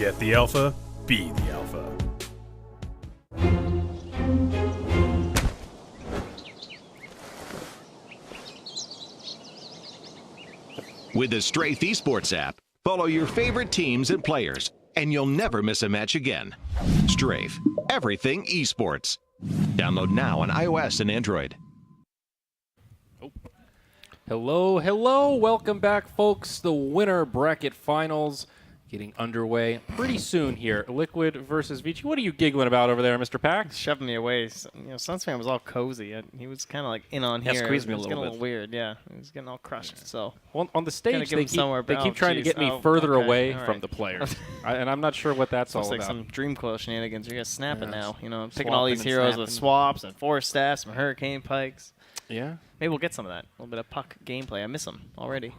Get the alpha, be the alpha. With the Strafe Esports app, follow your favorite teams and players, and you'll never miss a match again. Strafe, everything esports. Download now on iOS and Android. Hello, hello. Welcome back, folks. The winner bracket finals getting underway pretty soon here. Liquid versus Vici. What are you giggling about over there, Mr. Pax? Shoving me away. Suns fan was all cozy. He was kind of like in on here. Yeah, squeezed me a It was little getting bit. Weird, yeah. He was getting all crushed. So Well, on the stage, give him somewhere, they but- keep oh, trying to geez. get me Oh, further okay. away All from right. the players. And I'm not sure what that's looks all like about. some Dream Coil shenanigans. You guys snapping Yeah. now. I'm picking Swapping all these and heroes with snapping. swaps and force staffs, some hurricane pikes. Yeah? Maybe we'll get some of that. A little bit of puck gameplay. I miss them already.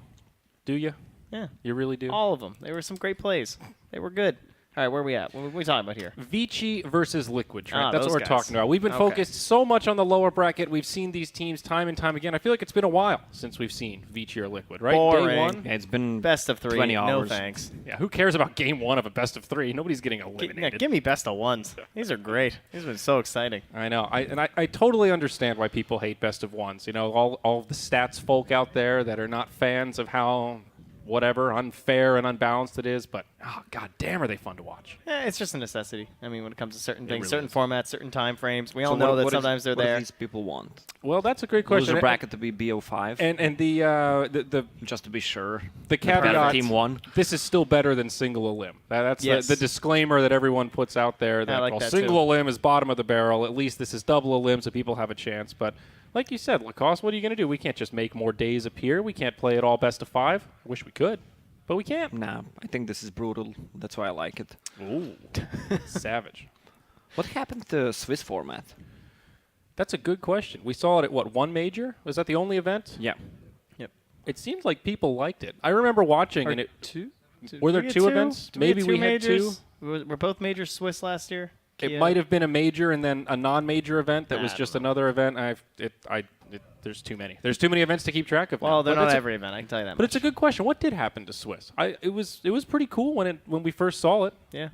Do you? Yeah, You really do? all of them. They were some great plays. They were good. All right, where are we at? What are we talking about here? Vici versus Liquid, Trent. That's what those we're guys. talking about. We've been Okay. focused so much on the lower bracket. We've seen these teams time and time again. I feel like it's been a while since we've seen Vici or Liquid, right? Day Boring. one? Yeah, it's been Best of 3. 20 No hours. thanks. Yeah, who cares about game one of a best of 3? Nobody's getting Yeah, eliminated. give me best of 1s. These are great. These have been so exciting. I know. I totally understand why people hate best of ones. You know, all the stats folk out there that are not fans of how whatever unfair and unbalanced it is, but god damn are they fun to watch. It's just a necessity. I mean, when it comes to certain things, really certain is. formats, certain time frames, we all So know what that is- sometimes they're what do there. these people want? Well, that's a great question. Loser bracket to be BO5, And the just to be sure. the Better caveat, team won. this is still better than single elim. That's Yes. the disclaimer that everyone puts out there that like well, that single too. elim is bottom of the barrel. At least this is double elim, so people have a chance. But like you said, Lacoste, what are you going to do? We can't just make more days appear. We can't play it all best of 5. I wish we could, but we can't. Nah, I think this is brutal. That's why I like it. Ooh, savage. What happened to Swiss format? That's a good question. We saw it at what, one major? Was that the only event? Yeah. It seems like people liked it. I remember watching, and it two? were there Did we two get events? Did we Maybe get we had two. majors? Were both majors Swiss last year? It Kia? might have been a major and then a non-major event that was I just don't another event. There's too many. There's too many events to keep track of. Well, now. they're But not it's a- every event. I can tell you that But much. it's a good question. What did happen to Swiss? It was pretty cool when we first saw it. Yeah.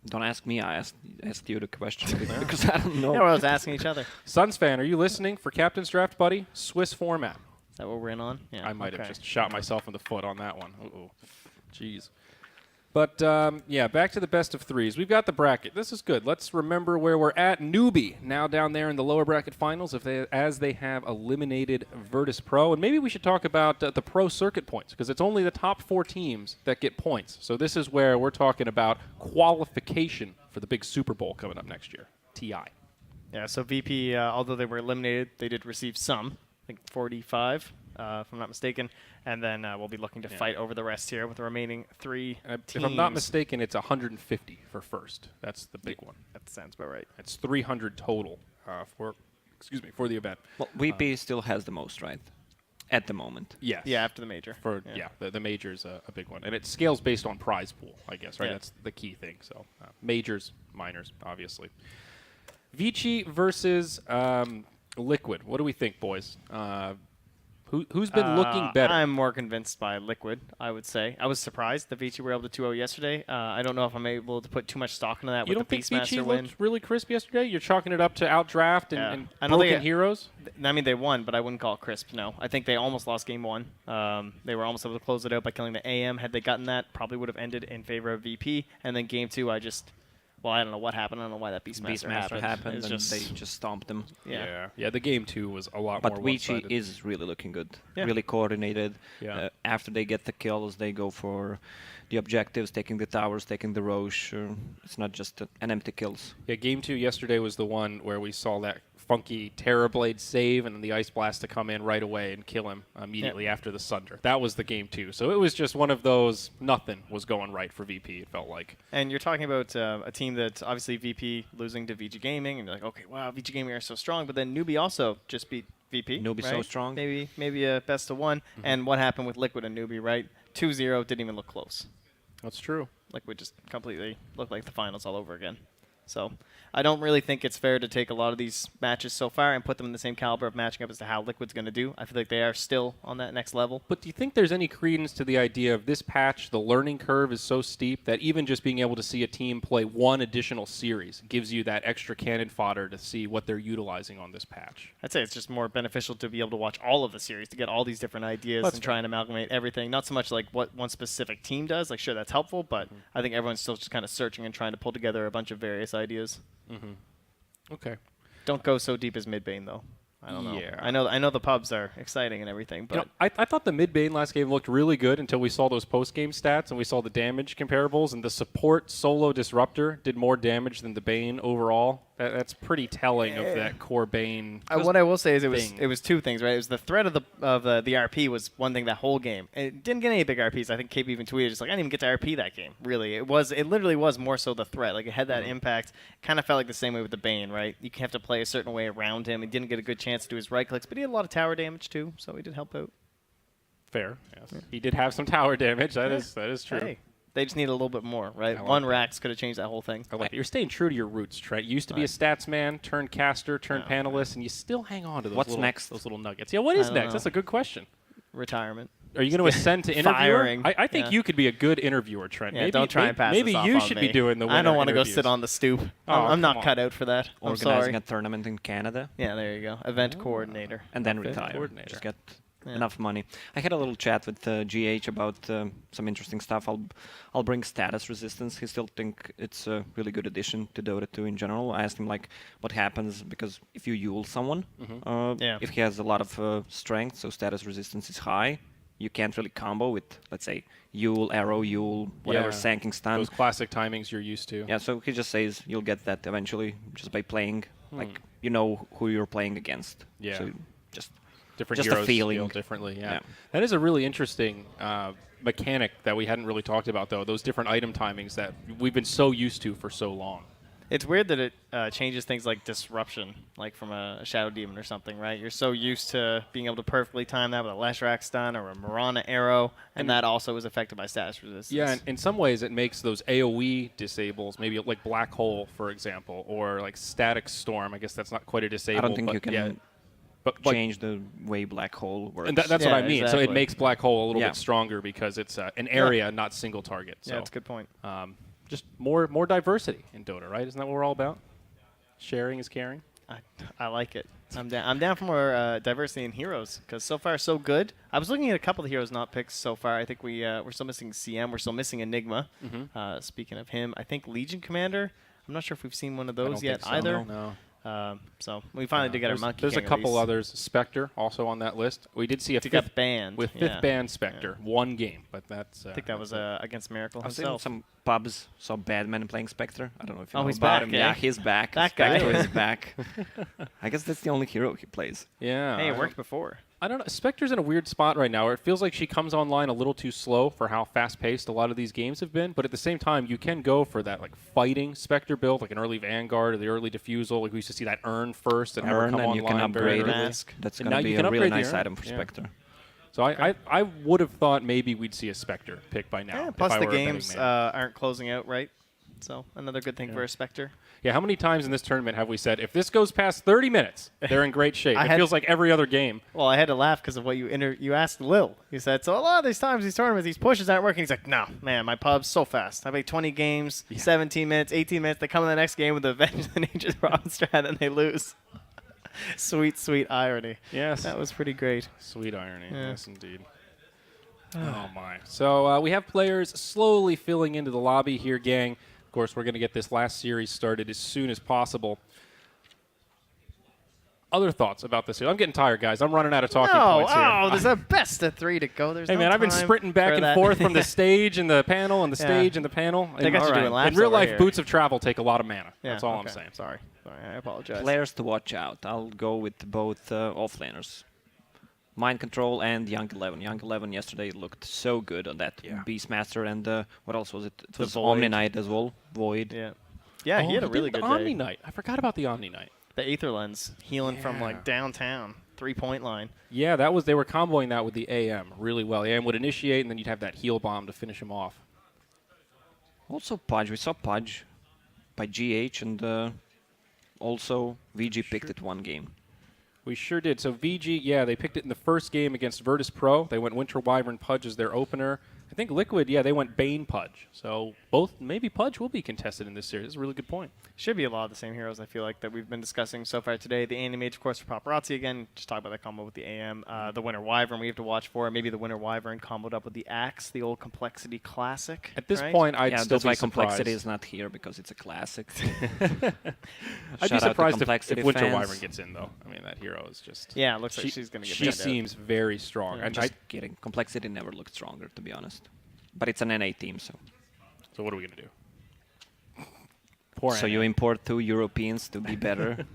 Don't ask me. I asked you the question because I don't know. Yeah, we're always asking each other. Is Suns fan, are you listening for Captain's Draft, buddy? Swiss format. that what we're in on? Yeah. I might have okay. just shot myself in the foot on that one. Uh-oh. Jeez. But, yeah, back to the best of 3s. We've got the bracket. This is good. Let's remember where we're at. Newbie now down there in the lower bracket finals as they have eliminated Virtus Pro. And maybe we should talk about the pro circuit points because it's only the top 4 teams that get points. So this is where we're talking about qualification for the big Super Bowl coming up next year, TI. Yeah, so VP, although they were eliminated, they did receive some, I think 45, if I'm not mistaken. And then we'll be looking to fight over the rest here with the remaining 3 teams. If I'm not mistaken, it's 150 for first. That's the big one. That sounds about right. It's 300 total for the event. Well, VP still has the most, right? At the moment. Yes. Yeah, after the major. The major is a big one, and it scales based on prize pool, I guess. Right, Yeah. that's the key thing. So majors, minors, obviously. Vici versus Liquid. What do we think, boys? Who's been looking better? I'm more convinced by Liquid, I would say. I was surprised that Vici were able to 2-0 yesterday. I don't know if I'm able to put too much stock into that You with don't the think Vici Beastmaster win. looked really crisp yesterday? You're chalking it up to outdraft Yeah. and I don't think broken heroes? I mean, they won, but I wouldn't call it crisp, no. I think they almost lost game 1. They were almost able to close it out by killing the AM. Had they gotten that, probably would have ended in favor of VP. And then game 2, I don't know what happened. I don't know why that Beastmaster happened. and It's they just stomped them. Yeah. The game 2 was a lot But more Vici one-sided. is really looking good. Yeah. Really coordinated. Yeah. After they get the kills, they go for the objectives, taking the towers, taking the Roche. It's not just an empty kills. Yeah, game 2 yesterday was the one where we saw that funky Terrorblade save and then the Ice Blast to come in right away and kill him immediately after the Sunder. That was the game 2. So it was just one of those, nothing was going right for VP, it felt like. And you're talking about a team that's obviously VP losing to VG Gaming, and you're like, okay, wow, VG Gaming are so strong, but then Newbie also just beat VP. Newbie so right? strong. Maybe a best of 1. And what happened with Liquid and Newbie, right? 2-0, didn't even look close. That's true. Liquid just completely looked like the finals all over again. So I don't really think it's fair to take a lot of these matches so far and put them in the same caliber of matching up as to how Liquid's going to do. I feel like they are still on that next level. But do you think there's any credence to the idea of this patch, the learning curve is so steep that even just being able to see a team play one additional series gives you that extra cannon fodder to see what they're utilizing on this patch? I'd say it's just more beneficial to be able to watch all of the series to get all these different ideas and try and amalgamate everything. Not so much like what one specific team does. Like, sure, that's helpful, but I think everyone's still just kind of searching and trying to pull together a bunch of various ideas. Okay. Don't go so deep as mid-bane, though. I don't know. Yeah. I know the pubs are exciting and everything, but I thought the mid-bane last game looked really good until we saw those post-game stats and we saw the damage comparables, and the support solo disruptor did more damage than the Bane overall. That's pretty telling of that core Bane. what I will say is it was two things, right? It was the threat of the RP was one thing that whole game. It didn't get any big RPs. I think KP even tweeted just like, I didn't even get to RP that game. Really, it literally was more so the threat. Like, it had that impact. Kind of felt like the same way with the Bane, right? You have to play a certain way around him. He didn't get a good chance to do his right clicks, but he had a lot of tower damage too, so he did help out. Fair. Yes. Yeah. He did have some tower damage. That is true. Hey. They just need a little bit more, right? Like One Rax could have changed that whole thing. I like it. You're staying true to your roots, Trent. You used to be a stats man, turned caster, turned panelist, and you still hang on to those those little nuggets. Yeah, what is next? That's a good question. Retirement. Are you going to ascend to interviewer? Firing. I think you could be a good interviewer, Trent. Yeah, don't try and pass maybe this off you on should me. be doing the winner I don't want to go interviews. sit on the stoop. Oh, I'm not come cut out for that. I'm Organizing sorry. a tournament in Canada. Yeah, there you go. Event coordinator. And then Event retire. coordinator. Just get enough money. I had a little chat with GH about some interesting stuff. I'll bring status resistance. He still think it's a really good addition to Dota 2 in general. I asked him like what happens because if you Yule someone, if he has a lot of strength, so status resistance is high, you can't really combo with, let's say, Yule, Arrow, Yule, whatever, Sanking Stun. Those classic timings you're used to. Yeah, so he just says you'll get that eventually just by playing. Like, you know who you're playing against. Yeah. So just different a heroes feeling. feel differently. Yeah. Yeah. That is a really interesting mechanic that we hadn't really talked about, though. Those different item timings that we've been so used to for so long. It's weird that it changes things like disruption, like from a Shadow Demon or something, right? You're so used to being able to perfectly time that with a Leshrac stun or a Marana arrow, and that also is affected by status resistance. Yeah, and in some ways it makes those AoE disables, maybe like Black Hole, for example, or like Static Storm. I guess that's not quite a disable. I don't think but you can yeah, change the way Black Hole works. And that's what I mean. Exactly. So it makes Black Hole a little bit stronger because it's an area, not single target. So, yeah, that's a good point. Just more diversity in Dota, right? Isn't that what we're all about? Sharing is caring. I like it. I'm down for more diversity in heroes because so far so good. I was looking at a couple of heroes not picked so far. I think we're still missing CM. We're still missing Enigma. Speaking of him, I think Legion Commander. I'm not sure if we've seen one of those yet either. No. So we finally did get our Monkey There's King a couple release. others. Spectre also on that list. We did see a got fifth banned. with fifth ban Spectre, one game, but that's. I think that was against Miracle I've seen himself. some pubs saw Badman playing Spectre. I don't know if you know he's about back, him. eh? Yeah, he's back. That guy. Spectre is back. I guess that's the only hero he plays. Yeah. Hey, it worked before. I don't know. Spectre's in a weird spot right now where it feels like she comes online a little too slow for how fast-paced a lot of these games have been. But at the same time, you can go for that like fighting Spectre build, like an early Vanguard or the early Diffusal. Like we used to see that Urn first and have her come and online you can very upgrade early. it. That's And going now to you be can a really upgrade the nice Urn. item for Yeah. Spectre. So I would have thought maybe we'd see a Spectre pick by now. Yeah, if plus I the were a betting games man. aren't closing out right. So another good thing for a Spectre. Yeah, how many times in this tournament have we said, if this goes past 30 minutes, they're in great shape? It feels like every other game. Well, I had to laugh because of what you asked Lil. You said, so a lot of these times, these tournaments, these pushes aren't working. He's like, no, man, my pub's so fast. I play 20 games, 17 minutes, 18 minutes. They come in the next game with the Avenge the Nature's Robin strat, and they lose. Sweet, sweet irony. Yes. That was pretty great. Sweet irony. Yes, indeed. Oh, my. So we have players slowly filling into the lobby here, gang. Of course, we're going to get this last series started as soon as possible. Other thoughts about this? I'm getting tired, guys. I'm running out of talking points here. There's a best of 3 to go. There's Hey, no man, I've been time sprinting back for and that. forth from the stage and the panel and the stage and the panel. They got you doing laps in real over life, here. boots of travel take a lot of mana. Yeah, That's all I'm okay. saying. Sorry, I apologize. Players to watch out. I'll go with both offlaners. Mind Control and Young 11. Young 11 yesterday looked so good on that Beastmaster and what else was it? It was Void. Omni Knight as well. Void. Yeah, he had a really did good the day. Omni Knight. I forgot about the Omni Knight. The Aether Lens healing from like downtown, 3-point line. Yeah, that was. They were comboing that with the AM really well. The AM would initiate, and then you'd have that heal bomb to finish him off. Also Pudge. We saw Pudge by GH, and also VG picked it one game. We sure did. So VG, yeah, they picked it in the first game against Virtus Pro. They went Winter Wyvern Pudge as their opener. I think Liquid, yeah, they went Bane Pudge. So both, maybe Pudge will be contested in this series. That's a really good point. Should be a lot of the same heroes, I feel like, that we've been discussing so far today. The Animage, of course, for Paparazzi again. Just talk about that combo with the AM. The Winter Wyvern we have to watch for. Maybe the Winter Wyvern comboed up with the Axe, the old Complexity Classic. At this right? point, I'd still that's be why surprised. Complexity is not here, because it's a classic. I'd be surprised if Winter fans. Wyvern gets in, though. I mean, that hero is just... Yeah, it looks like she's going to get She pinned out. seems very strong. I'm just kidding. Complexity never looked stronger, to be honest. But it's an NA team, so. So what are we going to do? Poor So NA. you import 2 Europeans to be better.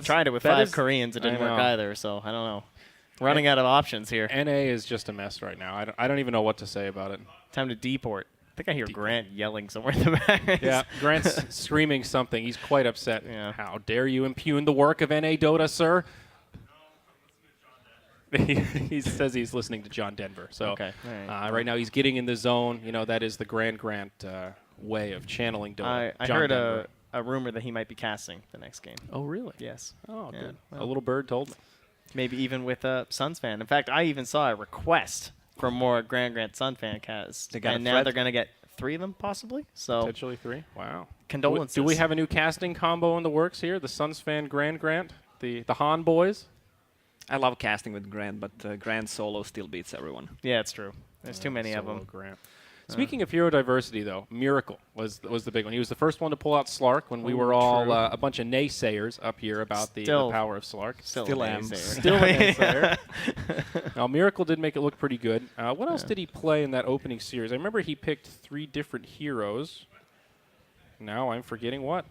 Tried it with that 5 is- Koreans. It didn't I work know. either, so I don't know. Running out of options here. NA is just a mess right now. I don't even know what to say about it. Time to deport. I think I hear Grant yelling somewhere in the back. Yeah, Grant's screaming something. He's quite upset. Yeah. How dare you impugn the work of NA Dota, sir? He says he's listening to John Denver. So Okay. All right now he's getting in the zone. You know, that is the Grant way of channeling Dota. I John heard Denver. a rumor that he might be casting the next game. Oh, really? Yes. Oh, Yeah, good. well. A little bird told me. Maybe even with a Suns fan. In fact, I even saw a request for more Grant Sun fan casts. They got a and now thread? they're going to get 3 of them, possibly. So, Potentially 3. Wow. condolences. Do we have a new casting combo in the works here? The Suns fan Grant, the Han boys. I love casting with Grant, but Grant solo still beats everyone. Yeah, it's true. There's too many of Solo them. Grant. Speaking of hero diversity, though, Miracle was the big one. He was the first one to pull out Slark when we were all true. a bunch of naysayers up here about the power of Slark. Still am. Still a naysayer. Now, Miracle did make it look pretty good. What else did he play in that opening series? I remember he picked 3 different heroes. Now I'm forgetting what.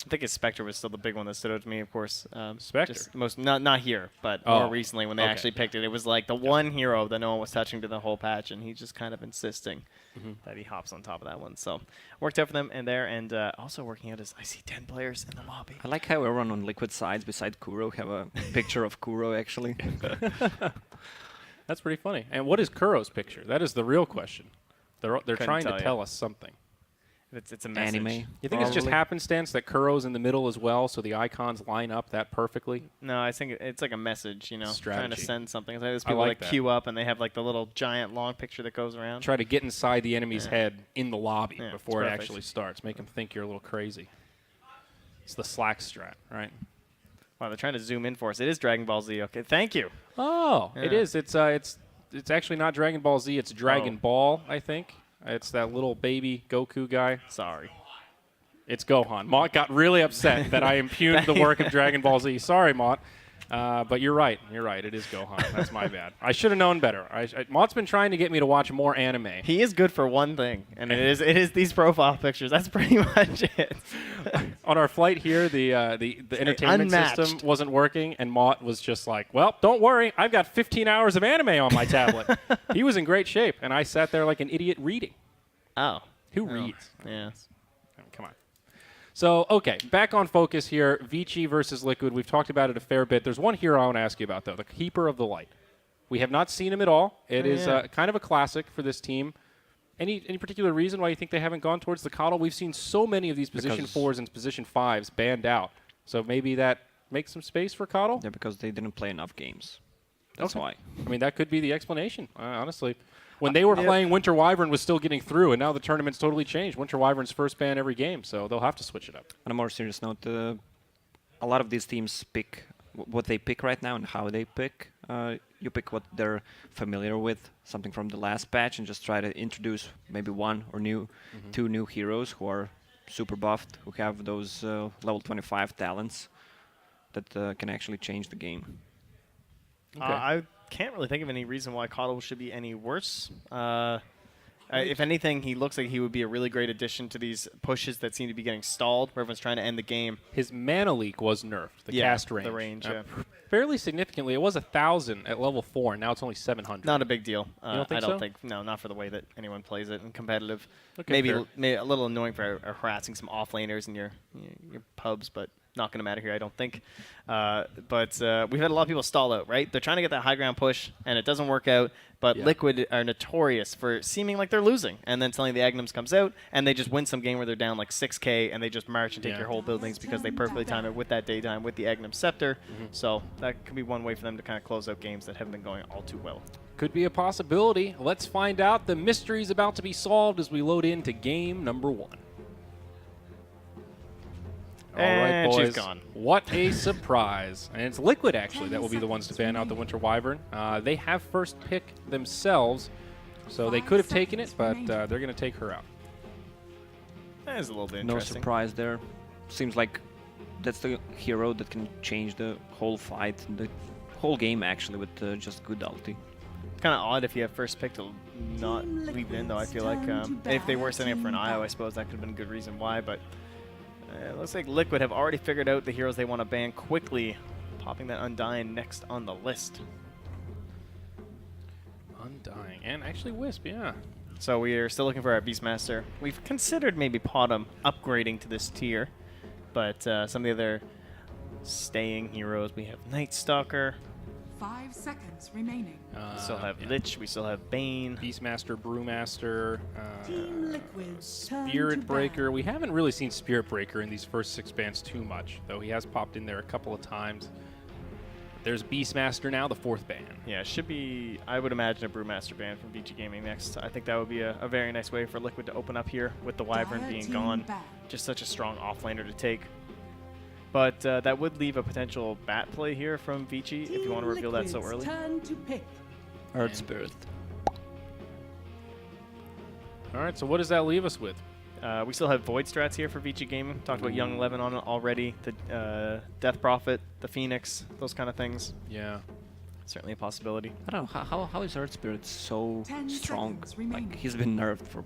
I think his Spectre was still the big one that stood out to me, of course. Spectre? Just most not here, but Oh, more recently when they okay. actually picked it. It was like the one hero that no one was touching to the whole patch, and he's just kind of insisting that he hops on top of that one. So worked out for them in there, and also working out is I see 10 players in the lobby. I like how everyone on Liquid sides beside Kuro have a picture of Kuro, actually. That's pretty funny. And what is Kuro's picture? That is the real question. They're trying to tell you. tell us something. It's a message. Anime. You think it's just probably. happenstance that Kuro's in the middle as well, so the icons line up that perfectly? No, I think it's like a message, trying to Strategy. send something. It's like there's I people like that that. queue up and they have like the little giant long picture that goes around. Try to get inside the enemy's head in the lobby Yeah, before it it's perfect. actually starts. Make them think you're a little crazy. It's the Slack strat, right? Wow, they're trying to zoom in for us. It is Dragon Ball Z. Okay, thank you. Oh, it Yeah. is. It's actually not Dragon Ball Z. It's Dragon Oh. Ball, I think. It's that little baby Goku guy. Sorry. It's Gohan. Mott got really upset that I impugned the work of Dragon Ball Z. Sorry, Mott. But you're right. You're right. It is Gohan. That's my bad. I should have known better. Mott's been trying to get me to watch more anime. He is good for one thing, and it is these profile pictures. That's pretty much it. On our flight here, the entertainment Unmatched. system wasn't working, and Mott was just like, well, don't worry. I've got 15 hours of anime on my tablet. He was in great shape, and I sat there like an idiot reading. Oh. Who reads? Yeah. I mean, come on. So, okay, back on focus here. Vici versus Liquid. We've talked about it a fair bit. There's one hero I want to ask you about, though, the Keeper of the Light. We have not seen him at all. It is kind of a classic for this team. Any particular reason why you think they haven't gone towards the Coddle? We've seen so many of these position 4s and position 5s banned out. So maybe that makes some space for Coddle? Yeah, because they didn't play enough games. That's why. I mean, that could be the explanation, honestly. When they were playing, Winter Wyvern was still getting through, and now the tournament's totally changed. Winter Wyvern's first ban every game, so they'll have to switch it up. On a more serious note, a lot of these teams pick what they pick right now and how they pick. You pick what they're familiar with, something from the last patch, and just try to introduce maybe one or two new heroes who are super buffed, who have those level 25 talents that can actually change the game. Okay. I can't really think of any reason why Coddle should be any worse. If anything, he looks like he would be a really great addition to these pushes that seem to be getting stalled, where everyone's trying to end the game. His mana leak was nerfed, the cast range. the range, fairly significantly. It was 1,000 at level 4, and now it's only 700. Not a big deal. You don't think I don't so? think, no, not for the way that anyone plays it in competitive. Okay, fair. maybe a little annoying for harassing some off-laners in your pubs, but not going to matter here, I don't think. But we've had a lot of people stall out, right? They're trying to get that high ground push, and it doesn't work out. But Liquid are notorious for seeming like they're losing, and then suddenly the Agnums comes out, and they just win some game where they're down like 6K, and they just march and take your whole buildings because they perfectly time it with that daytime with the Agnum Scepter. So that could be one way for them to kind of close out games that haven't been going all too well. Could be a possibility. Let's find out. The mystery's about to be solved as we load into game number 1. All right, boys. She's gone. What a surprise. And it's Liquid, actually, that will be the ones to ban out the Winter Wyvern. They have first pick themselves, so they could have taken it, but they're going to take her out. That is a little bit No interesting. surprise there. Seems like that's the hero that can change the whole fight, the whole game actually, with just good ulti. Kind of odd if you have first pick to not leave it in, though, I feel like. If they were setting up for an IO, I suppose that could have been a good reason why, but it looks like Liquid have already figured out the heroes they want to ban quickly, popping that Undying next on the list. Undying. And actually Wisp, yeah. So we are still looking for our Beastmaster. We've considered maybe Potom upgrading to this tier, but some of the other staying heroes, we have Night Stalker. 5 seconds remaining. We still have Lich, we still have Bane. Beastmaster, Brewmaster, Team Liquid, Spirit Breaker. We haven't really seen Spirit Breaker in these first 6 bans too much, though he has popped in there a couple of times. There's Beastmaster now, the 4th ban. Yeah, should be, I would imagine, a Brewmaster ban from Vici Gaming next. I think that would be a very nice way for Liquid to open up here with the Wyvern being gone. Just such a strong offlaner to take. But that would leave a potential bat play here from Vici if you want to reveal that so early. Turn to pick. Earth Spirit. All right, so what does that leave us with? We still have Void strats here for Vici Gaming. Talked about Young 11 on it already. The Death Prophet, the Phoenix, those kind of things. Yeah. Certainly a possibility. I don't know, how is Earth Spirit so 10 strong? seconds remaining. Like, he's been nerfed for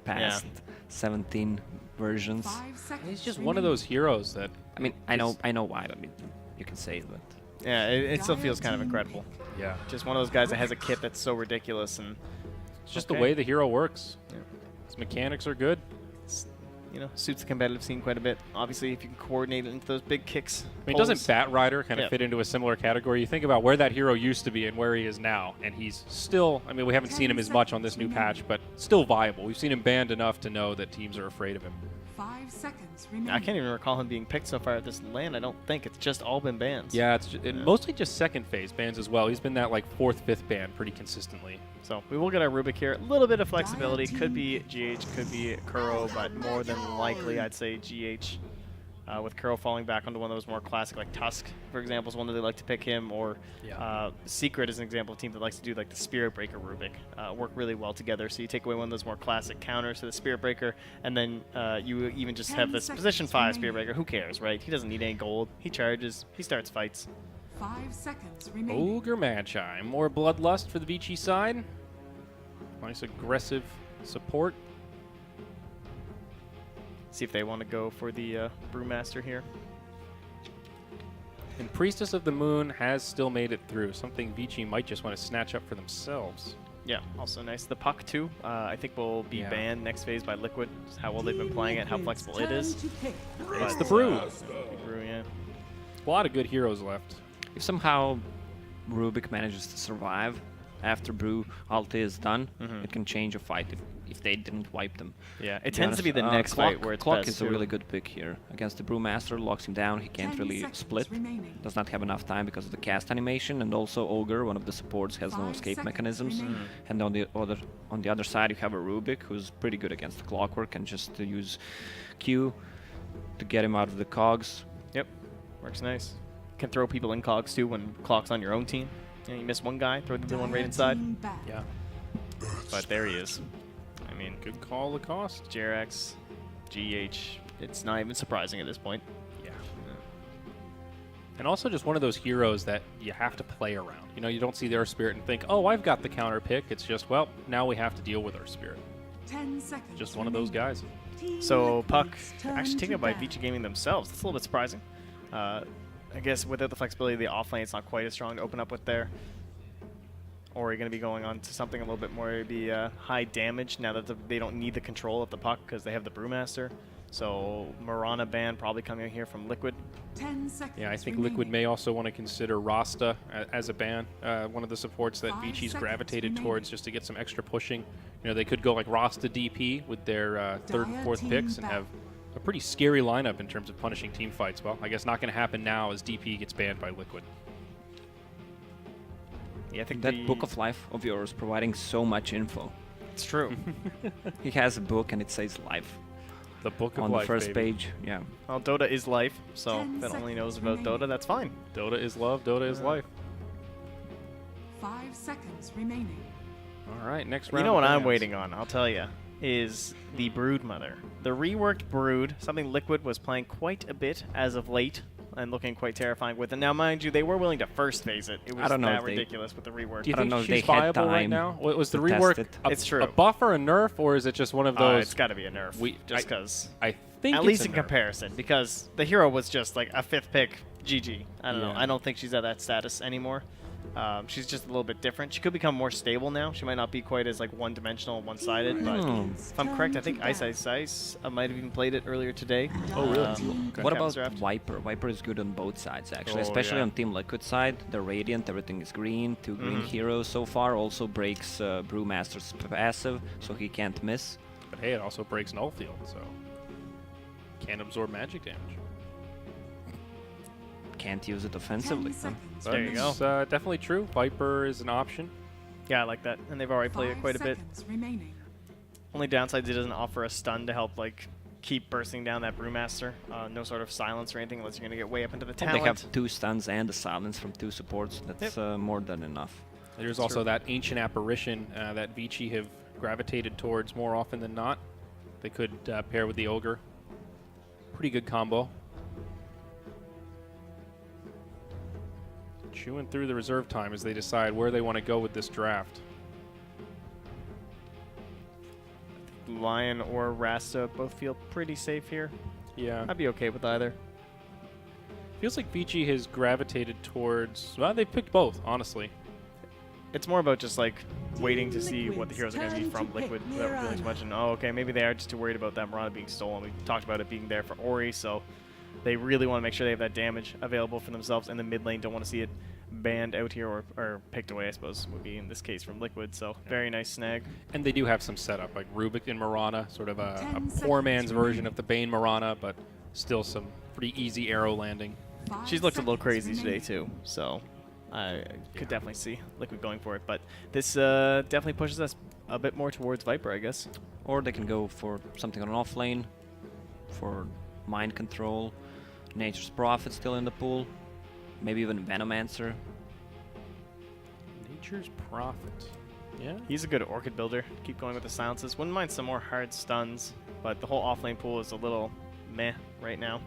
past 17 versions. 5 seconds. He's just one of those heroes that... I mean, I know why. I mean, you can say it, but Yeah, it still feels kind of incredible. Yeah. Just one of those guys that has a kit that's so ridiculous, and It's just the way the hero works. Yeah. His mechanics are good. you know, suits the competitive scene quite a bit. Obviously, if you can coordinate it into those big kicks. I mean, doesn't Bat Rider kind of Yeah. fit into a similar category? You think about where that hero used to be and where he is now, and he's still, I mean, we haven't seen him as much on this new patch, but still viable. We've seen him banned enough to know that teams are afraid of him. 5 seconds remaining. I can't even recall him being picked so far at this LAN. I don't think it's just all been bans. Yeah, it's mostly just second phase bans as well. He's been that like 4th, 5th ban pretty consistently. So we will get our Rubik here. A little bit of flexibility. Could be GH, could be Kuro, but more than likely I'd say GH. With Kuro falling back onto one of those more classic, like Tusk, for example, is one that they like to pick him, or Secret is an example of a team that likes to do like the Spirit Breaker Rubik. Work really well together. So you take away one of those more classic counters to the Spirit Breaker, and then you even just have this position 5 Spirit Breaker. Who cares, right? He doesn't need any gold. He charges. He starts fights. 5 seconds remaining. Ogre Magi. More Bloodlust for the Vici side. Nice aggressive support. See if they want to go for the Brewmaster here. And Priestess of the Moon has still made it through. Something Vici might just want to snatch up for themselves. Yeah, also nice. The Puck, too, I think will be banned next phase by Liquid. Just how well they've been playing it, how flexible it is. It's the Brew. Brew, yeah. A lot of good heroes left. if somehow Rubik manages to survive after Brew ulti is done, it can change a fight if they didn't wipe them. Yeah, it tends to be the next fight where it's Clock best is a too. really good pick here. Against the Brewmaster, locks him down, he can't 10 really seconds split. remaining. Does not have enough time because of the cast animation, and also Ogre, one of the supports, has no 5 escape seconds mechanisms. remaining. And on the other side, you have a Rubik who's pretty good against the Clockwork and just use Q to get him out of the cogs. Yep, works nice. Can throw people in cogs too when Clock's on your own team. You know, you miss one guy, throw the other one right inside. Yeah. But there he is. I mean, Good call the cost. Jerax, GH, it's not even surprising at this point. Yeah. And also just one of those heroes that you have to play around. You know, you don't see their spirit and think, oh, I've got the counter pick. It's just, well, now we have to deal with our spirit. 10 seconds. Just one of those guys. So Puck actually taken up by Vici Gaming themselves. That's a little bit surprising. I guess without the flexibility of the offlane, it's not quite as strong to open up with there. Or you're going to be going on to something a little bit more maybe high damage now that they don't need the control of the Puck because they have the Brewmaster. So Mirana ban probably coming out here from Liquid. 10 seconds Yeah, I think remaining. Liquid may also want to consider Rasta as a ban, one of the supports that 5 Vici's seconds gravitated remaining. towards just to get some extra pushing. You know, they could go like Rasta DP with their third and Dire fourth team picks and back. have a pretty scary lineup in terms of punishing team fights. Well, I guess not going to happen now as DP gets banned by Liquid. Yeah, I think That book of life of yours providing so much info. It's true. He has a book and it says life The Book of on Life, the first baby. page. Yeah. Well, Dota is life, so 10 if it only knows seconds about Dota, remaining. that's fine. Dota is love, Dota is life. 5 seconds remaining. All right, next You round. know of what I'm bans. waiting on, I'll tell you, is the Brood Mother. The reworked Brood, something Liquid was playing quite a bit as of late, and looking quite terrifying with. And now, mind you, they were willing to first phase it. It was don't know that if they- ridiculous with the rework. Do you I don't think know if she's they had viable right time now? Was the to test rework it. It's true. a buff or a nerf, or is it just one of those? It's got to be a nerf, We- just because. I think At it's least a in nerf. comparison, because the hero was just like a 5th pick GG. I don't know. Yeah. I don't think she's at that status anymore. She's just a little bit different. She could become more stable now. She might not be quite as like one-dimensional, one-sided. But if I'm correct, I think Ice might have even played it earlier today. Oh, really? Okay. What Captain's about draft. Viper? Viper is good on both sides, actually, Oh, especially yeah. on Team Liquid side. The Radiant, everything is green. 2 green heroes so far. Also breaks Brewmaster's passive, so he can't miss. But hey, it also breaks null field, so can't absorb magic damage. Can't use it 10 offensively. seconds But There you remaining. it's, definitely true. Viper is an option. Yeah, I like that. And they've already played it 5 quite a bit. seconds remaining. Only downside is it doesn't offer a stun to help like keep bursting down that Brewmaster. No sort of silence or anything unless you're going to get way up into the They talent. have 2 stuns and a silence from 2 supports. That's more than enough. There's also that ancient apparition that Vici have gravitated towards more often than not. They could pair with the ogre. Pretty good combo. Chewing through the reserve time as they decide where they want to go with this draft. Lion or Rasta both feel pretty safe here. Yeah. I'd be okay with either. Feels like Vici has gravitated towards. Well, they picked both, honestly. It's more about just like waiting to see what the heroes are going to be Liquid's from turn to Liquid pick without feeling too much. And oh, okay, maybe they are just too worried about that Mirana being stolen. We talked about it being there for Ori, so they really want to make sure they have that damage available for themselves in the mid lane. Don't want to see it banned out here or picked away, I suppose, would be in this case from Liquid. So very nice snag. And they do have some setup, like Rubik and Mirana, sort of a 10 poor man's seconds version remaining. of the Bane Mirana, but still some pretty easy arrow landing. 5 She's looked a little seconds crazy remaining. today too, so I could definitely see Liquid going for it. But this definitely pushes us a bit more towards Viper, I guess. Or they can go for something on an off lane, for mind control, Nature's Prophet still in the pool, maybe even Venomancer. Nature's Prophet. Yeah. He's a good Orchid builder. Keep going with the silences. Wouldn't mind some more hard stuns, but the whole offlane pool is a little meh right now.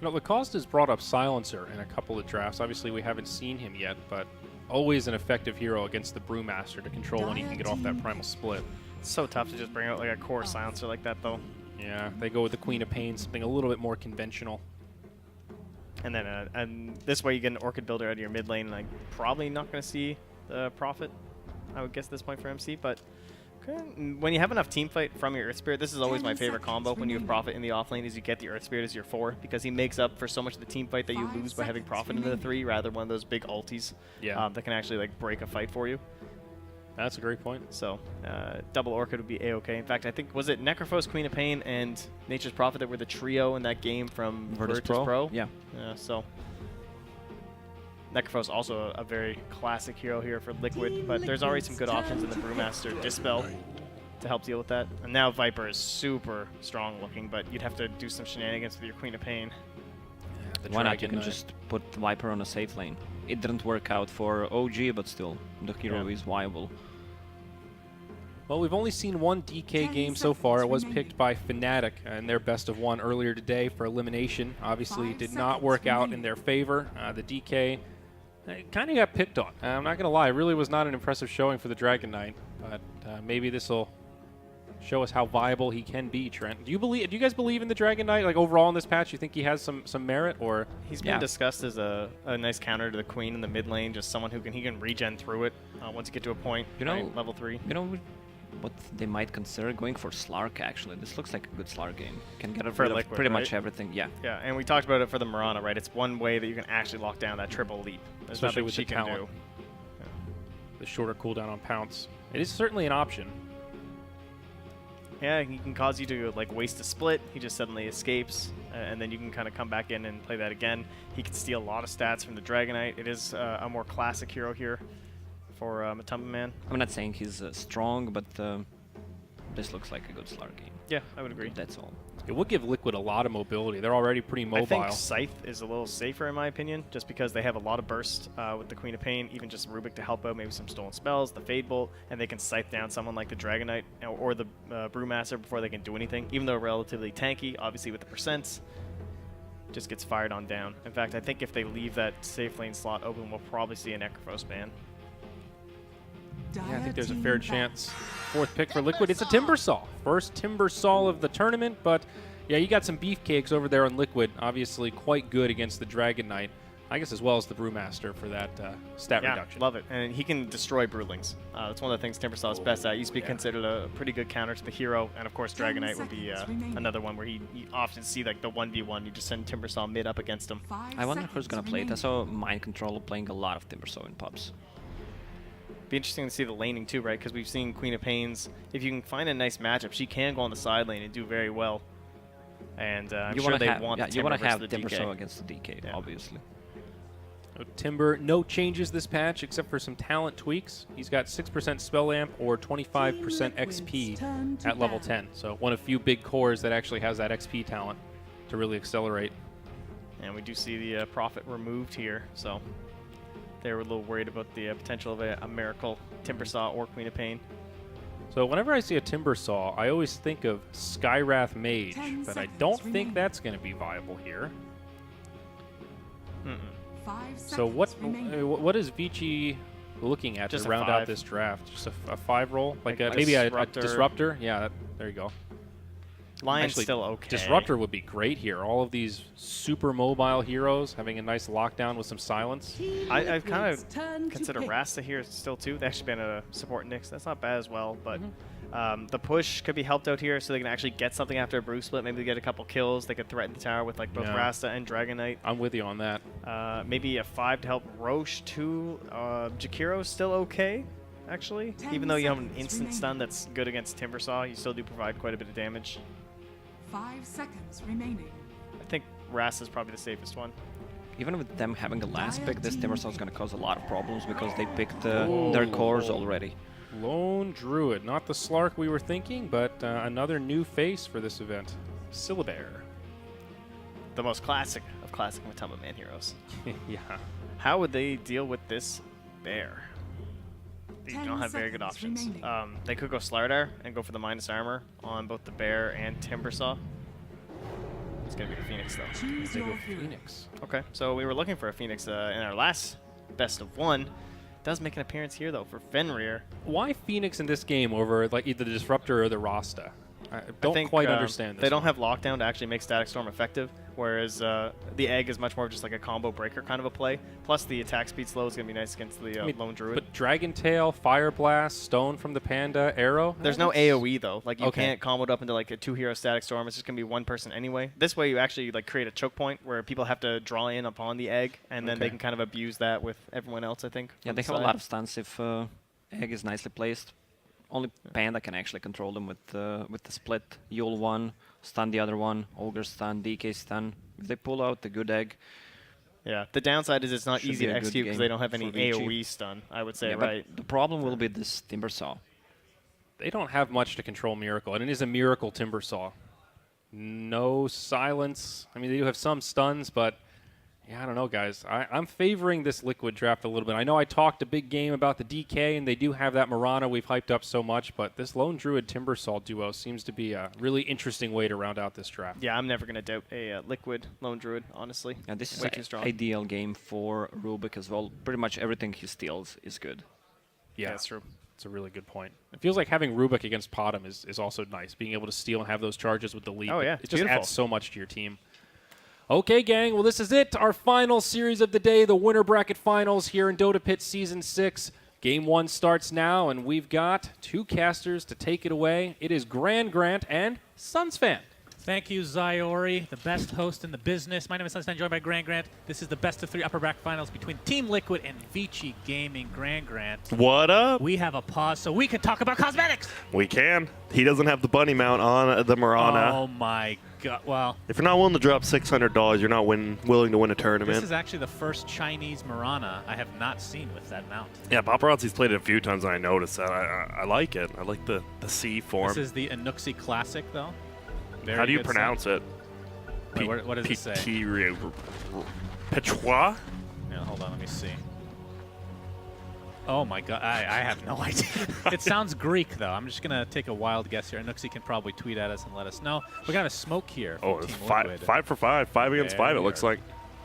You know, Lacoste has brought up Silencer in a couple of drafts. Obviously, we haven't seen him yet, but always an effective hero against the Brewmaster to control when he can get off that primal split. It's so tough to just bring out like a core silencer like that, though. Yeah, they go with the Queen of Pain, something a little bit more conventional. And then and this way you get an Orchid builder out of your mid lane, and I'm probably not going to see the Prophet, I would guess, at this point for MC, but okay. When you have enough team fight from your Earth Spirit, this is always 10 my favorite seconds combo when you have remaining. Prophet in the offlane, is you get the Earth Spirit as your 4, because he makes up for so much of the team fight that you 5 lose by having seconds Prophet into the remaining. 3, rather than one of those big ultis Yeah. that can actually like break a fight for you. That's a great point. So double Orchid would be A-okay. In fact, I think, was it Necrophos, Queen of Pain, and Nature's Prophet that were the trio in that game from Virtus Virtus Pro? Yeah. So Necrophos also a very classic hero here for Liquid, but there's already some good options in the Brewmaster Dispel to help deal with that. And now Viper is super strong looking, but you'd have to do some shenanigans with your Queen of Pain. The Why not? You Dragon can Knight. just put Viper on a safe lane. It didn't work out for OG, but still, the hero Yeah. is viable. Well, we've only seen one DK 10 game so far. It was seconds picked by Fnatic in their best of one earlier today for elimination. Obviously, 5 did not seconds work out in remaining. their favor. The DK kind of got picked on. I'm not going to lie. It really was not an impressive showing for the Dragon Knight, but maybe this will show us how viable he can be, Trent. Do you guys believe in the Dragon Knight? Like overall in this patch, you think he has some merit, or He's been Yeah. discussed as a nice counter to the Queen in the mid lane, just someone who can regen through it once you get to a point, You know- right, level 3. You know, what they might consider going for Slark, actually. This looks like a good Slark game. Can get For rid of Liquid, pretty right? much everything. Yeah. Yeah, and we talked about it for the Mirana, right? It's one way that you can actually lock down that triple leap. There's Especially nothing with she the can talent. do. The shorter cooldown on Pounce. It is certainly an option. Yeah, he can cause you to like waste a split. He just suddenly escapes, and then you can kind of come back in and play that again. He can steal a lot of stats from the Dragonite. It is a more classic hero here for Matumba Man. I'm not saying he's strong, but this looks like a good Slark game. Yeah, I would agree. That's all. It would give Liquid a lot of mobility. They're already pretty mobile. I think Scythe is a little safer in my opinion, just because they have a lot of burst with the Queen of Pain, even just Rubik to help out, maybe some Stolen Spells, the Fade Bolt, and they can Scythe down someone like the Dragonite or the Brewmaster before they can do anything. Even though relatively tanky, obviously with the percents, just gets fired on down. In fact, I think if they leave that safe lane slot open, we'll probably see a Necrophos ban. Yeah, I think there's a fair chance. Fourth pick for Liquid. It's a Timbersaw. First Timbersaw of the tournament, but yeah, you got some beefcakes over there on Liquid. Obviously quite good against the Dragon Knight. I guess as well as the Brewmaster for that stat reduction. Love it. And he can destroy Brewlings. That's one of the things Timbersaw is best at. He used to be considered a pretty good counter to the hero. And of course, Dragonite would be another one where you often see like the 1v1. You just send Timbersaw mid up against him. I wonder who's going to play it. I saw Mind Control playing a lot of Timbersaw in pubs. Be interesting to see the laning too, right? Because we've seen Queen of Pains. If you can find a nice matchup, she can go on the side lane and do very well. And I'm sure they want the you want to have the Timbersaw DK. against the DK, obviously. So Timber, no changes this patch except for some talent tweaks. He's got 6% spell amp or 25% XP at level 10. So one of few big cores that actually has that XP talent to really accelerate. And we do see the Prophet removed here, so they were a little worried about the potential of a Miracle Timbersaw or Queen of Pain. So whenever I see a Timbersaw, I always think of Skywrath Mage, but I don't think that's going to be viable here. So what is Vici looking at Just to a round 5. out this draft? Just a 5 roll? Like a maybe a Disruptor. Disruptor? Yeah, there you go. Lion's Actually, still okay. Disruptor would be great here. All of these super mobile heroes having a nice lockdown with some silence. I've kind of consider Rasta here still too. They actually been a support Nyx. That's not bad as well, but the push could be helped out here so they can actually get something after a brew split. Maybe they get a couple kills. They could threaten the tower with like both Rasta and Dragonite. I'm with you on that. Maybe a 5 to help Roche too. Jakiro's still okay, actually. Even though you have an instant stun that's good against Timbersaw, you still do provide quite a bit of damage. 5 seconds remaining. I think Rasta's probably the safest one. Even with them having the last pick, this Timbersaw is going to cause a lot of problems because they picked their cores already. Lone Druid, not the Slark we were thinking, but another new face for this event. Syllabear. The most classic of classic Matumba Man heroes. Yeah. How would they deal with this bear? They don't have very good options. They could go Slardar and go for the minus armor on both the bear and Timbersaw. It's going to be the Phoenix, though. Choose your hero. Phoenix. Okay, so we were looking for a Phoenix in our last best of 1. Does make an appearance here, though, for Fenrir. Why Phoenix in this game over like either the Disruptor or the Rasta? I don't quite understand this. They don't have lockdown to actually make Static Storm effective, whereas the egg is much more just like a combo breaker kind of a play. Plus, the attack speed slow is going to be nice against the Lone Druid. But Dragon Tail, Fire Blast, Stone from the Panda, Arrow. There's no AoE though. Like you Okay. can't combo it up into like a 2-hero Static Storm. It's just going to be one person anyway. This way, you actually like create a choke point where people have to draw in upon the egg, and then they can kind of abuse that with everyone else. I think. Yeah, on they the have a side. lot of stunts if egg is nicely placed. Only Panda can actually control them with the split. Yule one, stun the other one, Ogre stun, DK stun. If they pull out the good egg, Yeah. The downside is it's not Should easy be to a good execute because game they don't have any for Vici. AoE stun. I would say, yeah, right? but the problem will be this Timbersaw. They don't have much to control Miracle, and it is a Miracle Timbersaw. No silence. I mean, they do have some stuns, but yeah, I don't know, guys. I'm favoring this Liquid draft a little bit. I know I talked a big game about the DK, and they do have that Mirana we've hyped up so much, but this Lone Druid Timbersaw duo seems to be a really interesting way to round out this draft. Yeah, I'm never going to doubt a Liquid Lone Druid, honestly. And this is Way an too strong. ideal game for Rubik as well. Pretty much everything he steals is good. Yeah, that's true. It's a really good point. It feels like having Rubik against Potom is also nice. Being able to steal and have those charges with the lead. Oh, yeah, It it's just beautiful. adds so much to your team. Okay, gang. Well, this is it. Our final series of the day, the winner bracket finals here in Dota Pit Season 6. Game 1 starts now, and we've got 2 casters to take it away. It is Grant and Sunsfan. Thank you, Zyori, the best host in the business. My name is Sunsfan, joined by Grant. This is the best of 3 upper bracket finals between Team Liquid and Vici Gaming. Grant. What up? We have a pause so we can talk about cosmetics. We can. He doesn't have the bunny mount on the Mirana. Oh my god. Well, If you're not willing to drop $600, you're not willing to win a tournament. this is actually the first Chinese Mirana I have not seen with that mount. Yeah, Paparazzi's played it a few times and I noticed that. I like it. I like the C form. This is the Anuxi Classic, though. Very How do you good pronounce it? Wait, what does it say? Pechois? Yeah, hold on, let me see. Oh my god, I have no idea. It sounds Greek, though. I'm just going to take a wild guess here. Anuxi can probably tweet at us and let us know. We're going to have a smoke here from Oh, it's Team five Liquid. for five. 5 against 5, it looks like.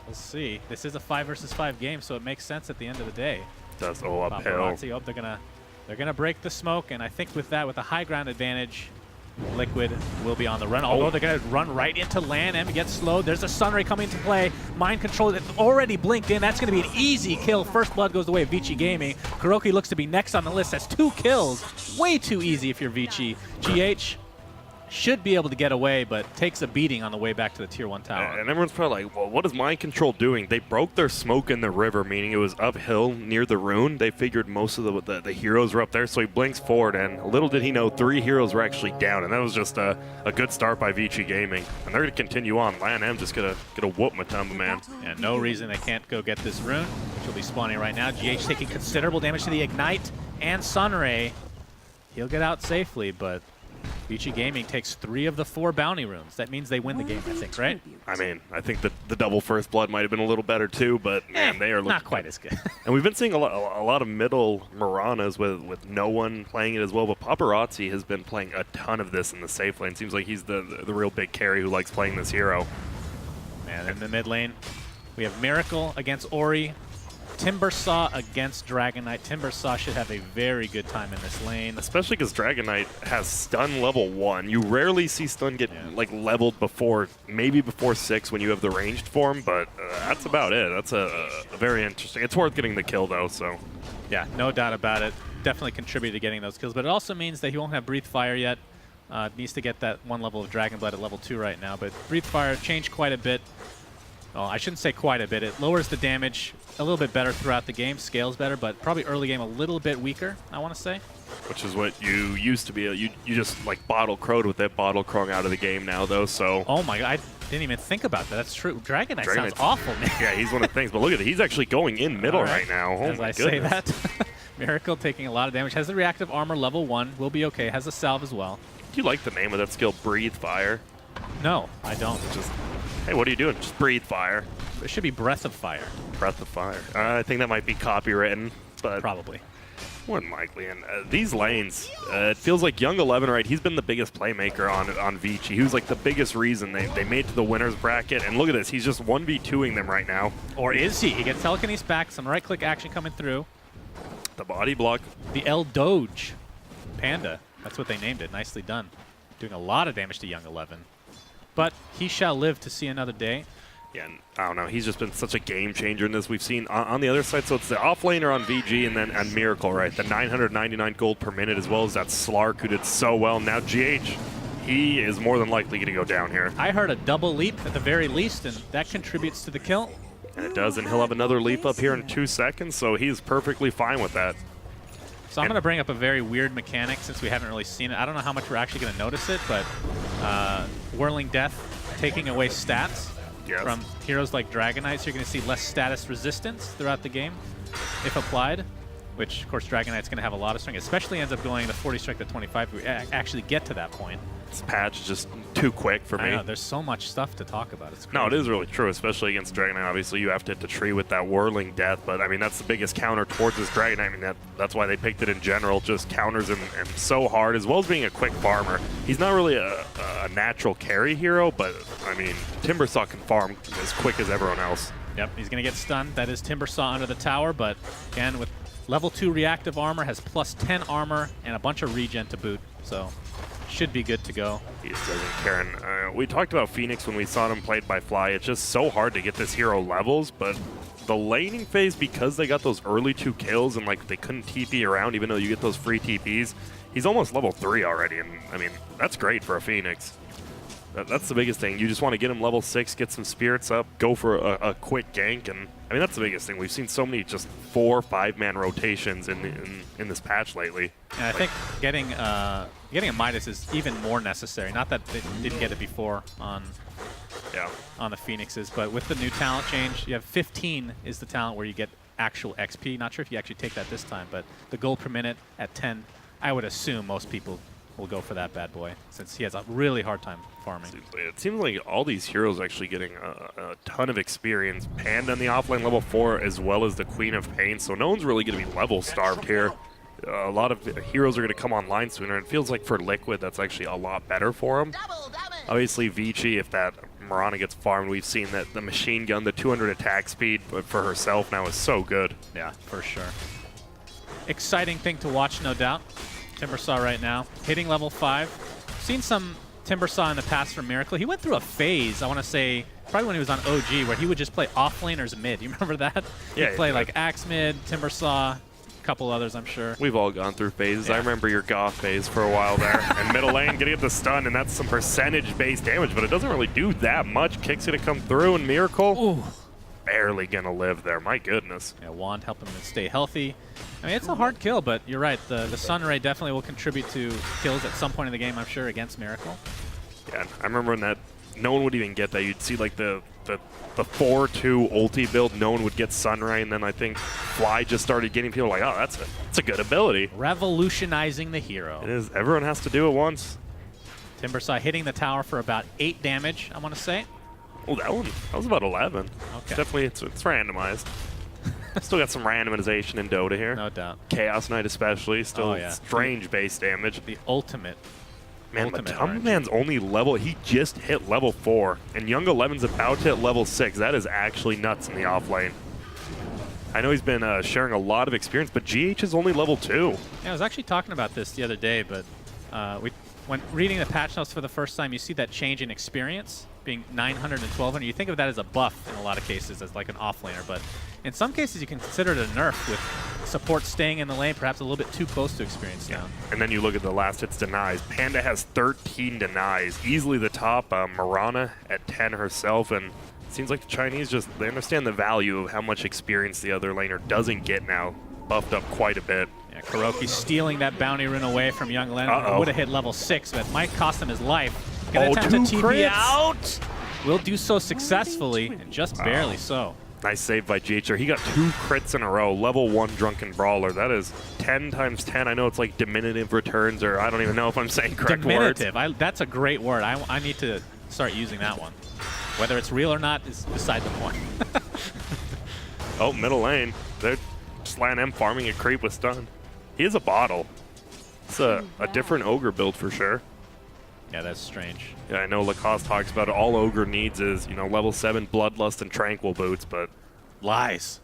We'll see. This is a 5 versus 5 game, so it makes sense at the end of the day. It does. Oh, uphill. Paparazzi, oh, they're gonna break the smoke, and I think with that, with a high ground advantage, Liquid will be on the run. Although they're gonna run right into LAN and get slowed. There's a Sunray coming into play. Mind control that already blinked in. That's gonna be an easy kill. First blood goes the way of Vici Gaming. Kuroki looks to be next on the list. Has 2 kills. Way too easy if you're Vici. GH should be able to get away, but takes a beating on the way back to the Tier 1 tower. And everyone's probably like, well, what is Mind Control doing? They broke their smoke in the river, meaning it was uphill near the rune. They figured most of the heroes were up there, so he blinks forward, and little did he know 3 heroes were actually down, and that was just a good start by Vici Gaming. And they're going to continue on. LAN M just gonna whoop Matumba, man. And no reason they can't go get this rune, which will be spawning right now. GH taking considerable damage to the Ignite and Sunray. He'll get out safely, but Vici Gaming takes 3 of the 4 bounty runes. That means they win the game, I think, right? I mean, I think that the double first blood might have been a little better too, but man, they are not quite as good. And we've been seeing a lot of middle Miranas with no one playing it as well, but Paparazzi has been playing a ton of this in the safe lane. Seems like he's the real big carry who likes playing this hero. Man, in the mid lane, we have Miracle against Ori, Timbersaw against Dragon Knight. Timbersaw should have a very good time in this lane. Especially because Dragon Knight has stun level 1. You rarely see stun get like leveled before, maybe before 6 when you have the ranged form, but that's about it. That's a very interesting. It's worth getting the kill though, so. Yeah, no doubt about it. Definitely contributed to getting those kills, but it also means that he won't have Breathe Fire yet. Needs to get that 1 level of Dragon Blood at level 2 right now, but Breathe Fire changed quite a bit. Oh, I shouldn't say quite a bit. It lowers the damage a little bit better throughout the game, scales better, but probably early game a little bit weaker, I want to say. Which is what you used to be. You just like bottle crowed with it, bottle crowing out of the game now though, so. Oh my god, I didn't even think about that. That's true. Dragon Knight sounds awful, man. Yeah, he's one of the things, but look at it. He's actually going in middle right now. Oh As my I goodness. say that, Miracle taking a lot of damage. Has the reactive armor level 1, will be okay. Has a salve as well. Do you like the name of that skill, Breathe Fire? No, I don't. Just, hey, what are you doing? Just breathe fire. It should be Breath of Fire. Breath of Fire. I think that might be copywritten, but Probably. more than likely. And these lanes, it feels like Young 11, right? He's been the biggest playmaker on Vici. He was like the biggest reason they made to the winners bracket. And look at this, he's just 1v2ing them right now. Or is he? He gets telekinesis back, some right-click action coming through. The body block. The El Doge Panda. That's what they named it. Nicely done. Doing a lot of damage to Young 11. But he shall live to see another day. Yeah, and I don't know. He's just been such a game changer in this. We've seen on the other side, so it's the offlaner on VG and then on Miracle, right? The 999 gold per minute, as well as that Slark who did so well. Now GH, he is more than likely going to go down here. I heard a double leap at the very least, and that contributes to the kill. And it does, and he'll have another leap up here in 2 seconds, so he's perfectly fine with that. So I'm going to bring up a very weird mechanic since we haven't really seen it. I don't know how much we're actually going to notice it, but Whirling Death taking away stats from heroes like Dragon Knight, so you're going to see less status resistance throughout the game if applied, which, of course, Dragon Knight's going to have a lot of strength, especially ends up going to 40 strength to 25 if we actually get to that point. This patch is just too quick for me. I know, there's so much stuff to talk about. It's crazy. No, it is really true, especially against Dragon Knight. Obviously, you have to hit the tree with that Whirling Death, but I mean, that's the biggest counter towards this Dragon Knight. I mean, that's why they picked it in general, just counters him so hard, as well as being a quick farmer. He's not really a natural carry hero, but I mean, Timbersaw can farm as quick as everyone else. Yep, he's going to get stunned. That is Timbersaw under the tower, but again, with level 2 reactive armor, has plus 10 armor and a bunch of regen to boot, so should be good to go. He just doesn't care. And we talked about Phoenix when we saw him played by Fly. It's just so hard to get this hero levels, but the laning phase, because they got those early 2 kills and like they couldn't TP around, even though you get those free TPs. He's almost level 3 already, and I mean that's great for a Phoenix. That's the biggest thing. You just want to get him level 6, get some spirits up, go for a quick gank, and I mean that's the biggest thing. We've seen so many just 4 or 5-man rotations in this patch lately. And I think getting a Midas is even more necessary. Not that they didn't get it before on the Phoenixes, but with the new talent change, you have 15 is the talent where you get actual XP. Not sure if you actually take that this time, but the gold per minute at 10, I would assume most people will go for that bad boy, since he has a really hard time farming. It seems like all these heroes are actually getting a ton of experience. Panda on the offlane level 4, as well as the Queen of Pain, so no one's really going to be level starved here. A lot of heroes are going to come online sooner, and it feels like for Liquid that's actually a lot better for them. Obviously Vici, if that Mirana gets farmed, we've seen that the machine gun, the 200 attack speed, but for herself now is so good. Yeah, for sure. Exciting thing to watch, no doubt. Timbersaw right now, hitting level 5. Seen some Timbersaw in the past from Miracle. He went through a phase, I want to say, probably when he was on OG, where he would just play offlaners mid. You remember that? Yeah. He'd play like Axe mid, Timbersaw, a couple others, I'm sure. We've all gone through phases. Yeah. I remember your Goth phase for a while there. And middle lane getting the stun, and that's some percentage-based damage, but it doesn't really do that much. Kick's gonna come through, and Miracle Ooh. barely gonna live there. My goodness. Yeah, Wand helping him to stay healthy. I mean, it's a hard kill, but you're right. The Sunray definitely will contribute to kills at some point in the game, I'm sure, against Miracle. Yeah, I remember when that no one would even get that. You'd see like the 4-2 ulti build, no one would get Sunray, and then I think Fly just started getting people like, oh, that's a good ability. Revolutionizing the hero. It is. Everyone has to do it once. Timbersaw hitting the tower for about 8 damage, I want to say. Oh, that was about 11. Okay. It's definitely, it's randomized. Still got some randomization in Dota here. No doubt. Chaos Knight especially, still Oh, yeah. strange base damage. The ultimate. Man, ultimate Matumba RNG. Man's only level, he just hit level 4, and Young 11's about to hit level 6. That is actually nuts in the offlane. I know he's been sharing a lot of experience, but GH is only level 2. Yeah, I was actually talking about this the other day, but when reading the patch notes for the first time, you see that change in experience being 900 and 1200. You think of that as a buff in a lot of cases, as like an offlaner, but in some cases you can consider it a nerf with support staying in the lane, perhaps a little bit too close to experience now. And then you look at the last hits denies. Panda has 13 denies, easily the top. Mirana at 10 herself, and it seems like the Chinese they understand the value of how much experience the other laner doesn't get now. Buffed up quite a bit. Yeah, Kuroki stealing that bounty rune away from Young Len. Would have hit level 6, but might cost him his life. Gonna attempt to TP crits. out. Will do so successfully, and just barely so. Nice save by GH. He got 2 crits in a row. Level 1 Drunken Brawler. That is 10 times 10. I know it's like diminutive returns, or I don't even know if I'm saying correct words. Diminutive. That's a great word. I need to start using that one. Whether it's real or not is beside the point. Oh, middle lane. They're LAN M farming a creep with stun. He is a bottle. It's a different Ogre build for sure. Yeah, that's strange. Yeah, I know Lacoste talks about it. All Ogre needs is, level 7 Bloodlust and Tranquil boots, but lies.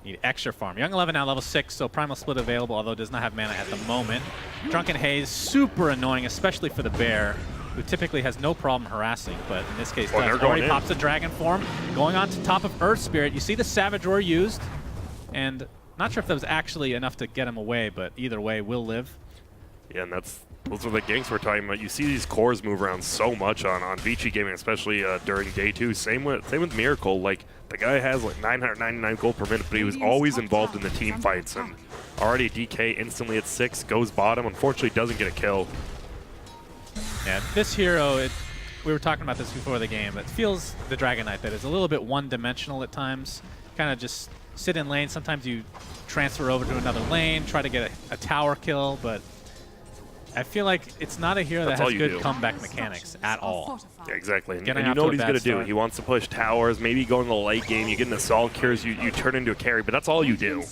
Need extra farm. Young 11 now level 6, so Primal Split available, although does not have mana at the moment. Drunken Haze, super annoying, especially for the bear, who typically has no problem harassing, but in this case does. Already pops a dragon form, going on to top of Earth Spirit. You see the Savage Roar used, and not sure if that was actually enough to get him away, but either way, will live. Yeah, and those are the ganks we're talking about. You see these cores move around so much on Vici gaming, especially during day 2. Same with Miracle. Like, the guy has like 999 gold per minute, but he was always involved in the team fights. And already DK instantly at 6, goes bottom. Unfortunately, doesn't get a kill. Yeah, this hero, we were talking about this before the game. It feels the Dragon Knight that is a little bit one-dimensional at times. Kind of just sit in lane. Sometimes you transfer over to another lane, try to get a tower kill, but I feel like it's not a hero that has good comeback mechanics at all. Yeah, exactly. And you Getting know what he's off to a going bad to do. start. He wants to push towers, maybe go in the late game, you get an assault cures, you turn into a carry, but that's all you do.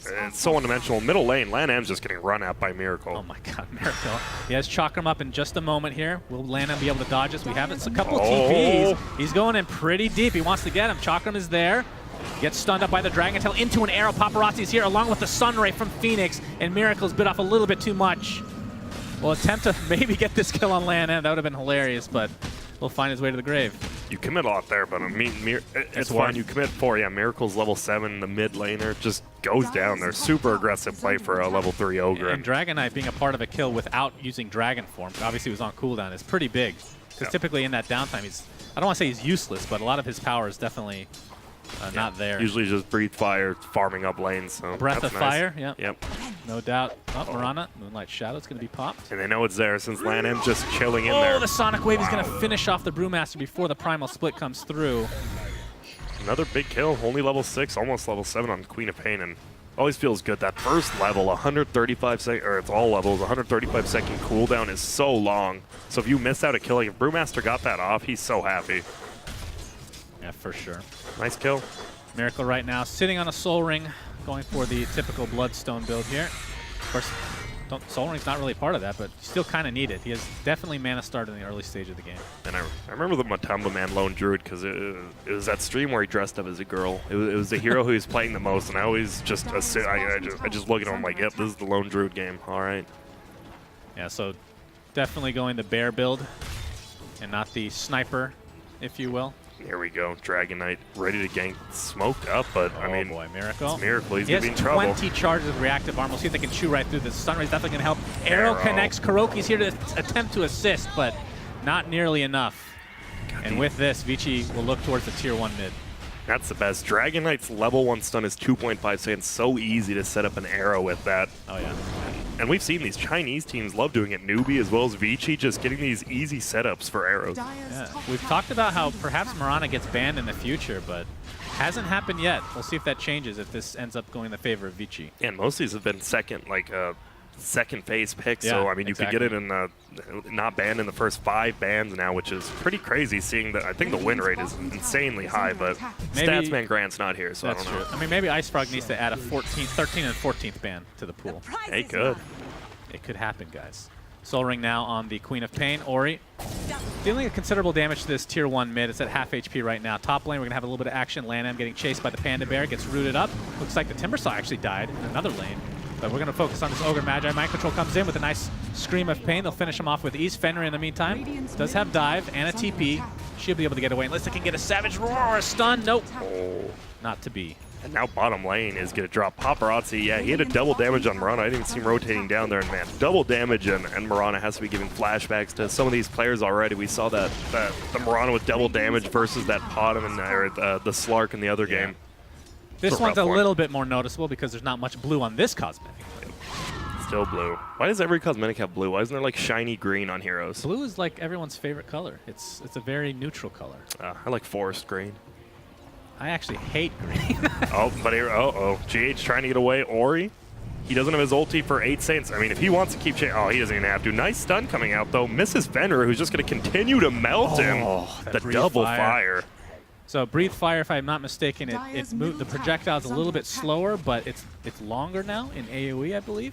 And it's so one-dimensional. Middle lane, LAN M's just getting run at by Miracle. Oh my god, Miracle. He has Chakram up in just a moment here. Will LAN M be able to dodge this? We have a couple of TPs. He's going in pretty deep. He wants to get him. Chakram is there. Gets stunned up by the Dragon Tail into an arrow. Paparazzi's here along with the Sunray from Phoenix, and Miracle's bit off a little bit too much. Will attempt to maybe get this kill on LAN M. That would have been hilarious, but will find his way to the grave. You commit a lot there, but I mean, it's fine. You commit 4. Yeah, Miracle's level 7. The mid laner just goes down there. Super aggressive play for a level 3 Ogre. And Dragon Knight being a part of a kill without using Dragon Form, obviously was on cooldown, is pretty big. Because typically in that downtime, I don't want to say he's useless, but a lot of his power is definitely not there. Usually just breathe fire, farming up lanes. So Breath of nice. Fire, yeah. Yep. No doubt. Oh, Mirana, Moonlight Shadow's going to be popped. And they know it's there since LAN M just chilling in Oh, there. the Sonic Wave is going to finish off the Brewmaster before the Primal Split comes through. Another big kill, only level 6, almost level 7 on Queen of Pain, and always feels good. That first level, 135 second, or it's all levels, 135 second cooldown is so long. So if you miss out a kill, like if Brewmaster got that off, he's so happy. Yeah, for sure. Nice kill. Miracle right now sitting on a Soul Ring, going for the typical Bloodstone build here. Of course, Soul Ring's not really part of that, but you still kind of need it. He has definitely Mana Start in the early stage of the game. And I remember the Matamba Man Lone Druid because it was that stream where he dressed up as a girl. It was the hero who he was playing the most, and I always just I just look at him like, yep, this is the Lone Druid game. All right. Yeah, so definitely going the bear build and not the sniper, if you will. Here we go. Dragon Knight ready to gank, smoked up, but I mean, boy, Miracle. It's Miracle. He's He going to has be in trouble. 20 charges with reactive armor. We'll see if they can chew right through this. Sunray's definitely going to help. Arrow connects. Kuroki's here to attempt to assist, but not nearly enough. And with this, Vici will look towards the tier 1 mid. That's the best. Dragon Knight's level 1 stun is 2.5 seconds. So easy to set up an arrow with that. Oh, yeah. And we've seen these Chinese teams love doing it. Newbie as well as Vici, just getting these easy setups for arrows. Yeah. We've talked about how perhaps Mirana gets banned in the future, but hasn't happened yet. We'll see if that changes if this ends up going in the favor of Vici. And most of these have been second phase picks. Yeah, so, I mean, you exactly. could get it in not banned in the first 5 bans now, which is pretty crazy, seeing that I think the win rate is insanely high, but Statsman Grant's not here, so That's I don't know. true. I mean, maybe Ice Frog needs to add a 13th and 14th ban to the pool. Hey, good. It could happen, guys. Soul Ring now on the Queen of Pain, Ori. Dealing a considerable damage to this tier 1 mid. It's at half HP right now. Top lane, we're going to have a little bit of action. LAN M getting chased by the Panda Bear, gets rooted up. Looks like the Timbersaw actually died in another lane. But we're going to focus on this Ogre Magi. Mind Control comes in with a nice Scream of Pain. They'll finish him off with ease. Fenrir in the meantime does have dive and a TP. She'll be able to get away unless they can get a Savage Roar or a stun. Nope. Oh. Not to be. And now bottom lane is going to drop Paparazzi. Yeah, he had a double damage on Mirana. I didn't see him rotating down there. And man, double damage, and Mirana has to be giving flashbacks to some of these players already. We saw that the Mirana with double damage versus that Potom and the Slark in the other game. This It's a one's a rough one. little bit more noticeable because there's not much blue on this cosmetic. Still blue. Why does every cosmetic have blue? Why isn't there like shiny green on heroes? Blue is like everyone's favorite color. It's a very neutral color. I like forest green. I actually hate green. Oh, but here, GH trying to get away. Ori, he doesn't have his ulti for 8 seconds. I mean, if he wants to keep oh, he doesn't even have to. Nice stun coming out, though. Misses Fenrir, who's just going to continue to melt him. that The breathe double fire. fire. So Breathe Fire, if I'm not mistaken, it moved the projectile's a little bit slower, but it's longer now in AoE, I believe.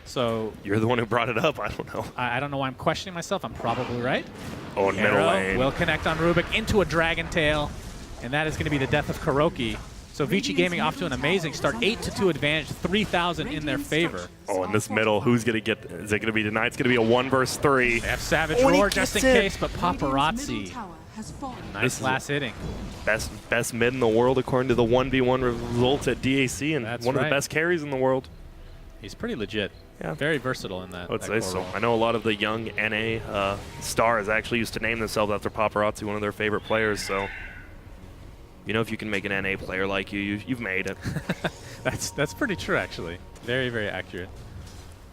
So You're the one who brought it up. I don't know. I don't know why I'm questioning myself. I'm probably right. Oh, in middle Arrow lane. will connect on Rubik into a Dragon Tail, and that is going to be the death of Kuroki. So Vici Gaming off to an amazing start. 8-2 advantage, 3,000 in their favor. Oh, in this middle, who's going to get, is it going to be denied? It's going to be a 1 versus 3. They have Savage Oh, and he Roar just in gets it. case, but Paparazzi. Nice This is last hitting. Best mid in the world according to the 1v1 results at DAC, and That's one of right. the best carries in the world. He's pretty legit. Yeah. Very versatile in that. I would that say core so. role. I know a lot of the young NA stars actually used to name themselves after Paparazzi, one of their favorite players, so you know, if you can make an NA player like you've made it. That's pretty true, actually. Very, very accurate.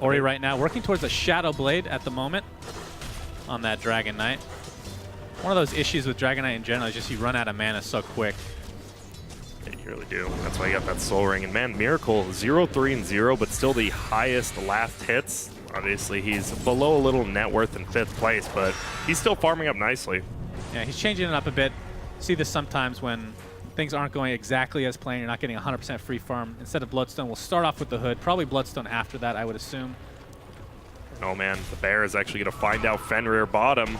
Ori right now working towards a Shadow Blade at the moment on that Dragon Knight. One of those issues with Dragon Knight in general is just you run out of mana so quick. Yeah, you really do. That's why you got that Soul Ring. And man, Miracle 0-3-0, but still the highest last hits. Obviously, he's below a little net worth in 5th place, but he's still farming up nicely. Yeah, he's changing it up a bit. See this sometimes when things aren't going exactly as planned. You're not getting 100% free farm. Instead of Bloodstone, we'll start off with the Hood. Probably Bloodstone after that, I would assume. Oh man, the Bear is actually going to find out Fenrir bottom,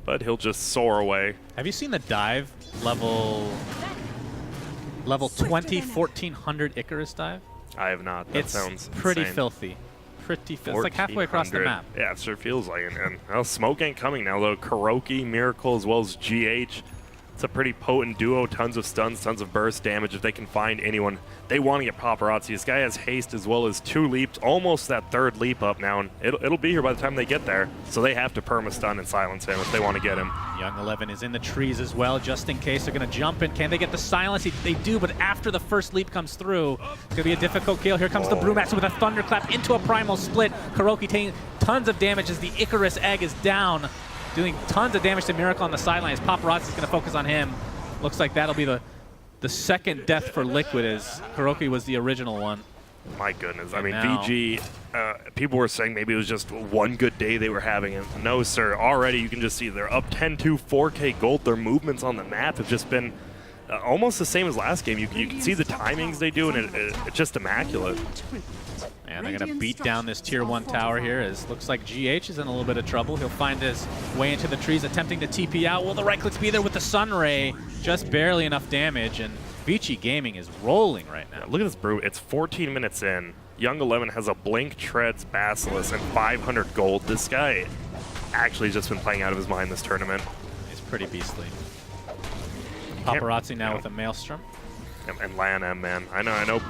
but he'll just soar away. Have you seen the dive level 20, 1400 Icarus dive? I have not. That It's sounds pretty insane. filthy. pretty fast. It's like halfway across the 1400. map. Yeah, it sure feels like it. And well, smoke ain't coming now, though. Kuroki, Miracle, as well as GH. It's a pretty potent duo. Tons of stuns, tons of burst damage. If they can find anyone, they want to get Paparazzi. This guy has haste as well as 2 leaps, almost that 3rd leap up now, and it'll be here by the time they get there. So they have to perma-stun and silence him if they want to get him. Young 11 is in the trees as well, just in case they're going to jump in. Can they get the silence? They do, but after the first leap comes through, it's going to be a difficult kill. Here comes the Brewmaster with a thunderclap into a primal split. Kuroki taking tons of damage as the Icarus egg is down, doing tons of damage to Miracle on the sidelines. Paparazzi is going to focus on him. Looks like that'll be the second death for Liquid, as Kuroki was the original one. My goodness. I And mean, now- VG, people were saying maybe it was just one good day they were having. And no, sir. Already you can just see they're up 10-2, 4K gold. Their movements on the map have just been almost the same as last game. You can see the timings they do, and it's just immaculate. And they're going to beat down this tier 1 tower here, as looks like GH is in a little bit of trouble. He'll find his way into the trees, attempting to TP out. Will the right clicks be there with the Sunray? Just barely enough damage, and Vici Gaming is rolling right now. Look at this brew. It's 14 minutes in. Young 11 has a Blink, Treads, Basilisk, and 500 gold. This guy actually has just been playing out of his mind this tournament. He's pretty beastly. Paparazzi now with a Maelstrom. And LAN M, man. I know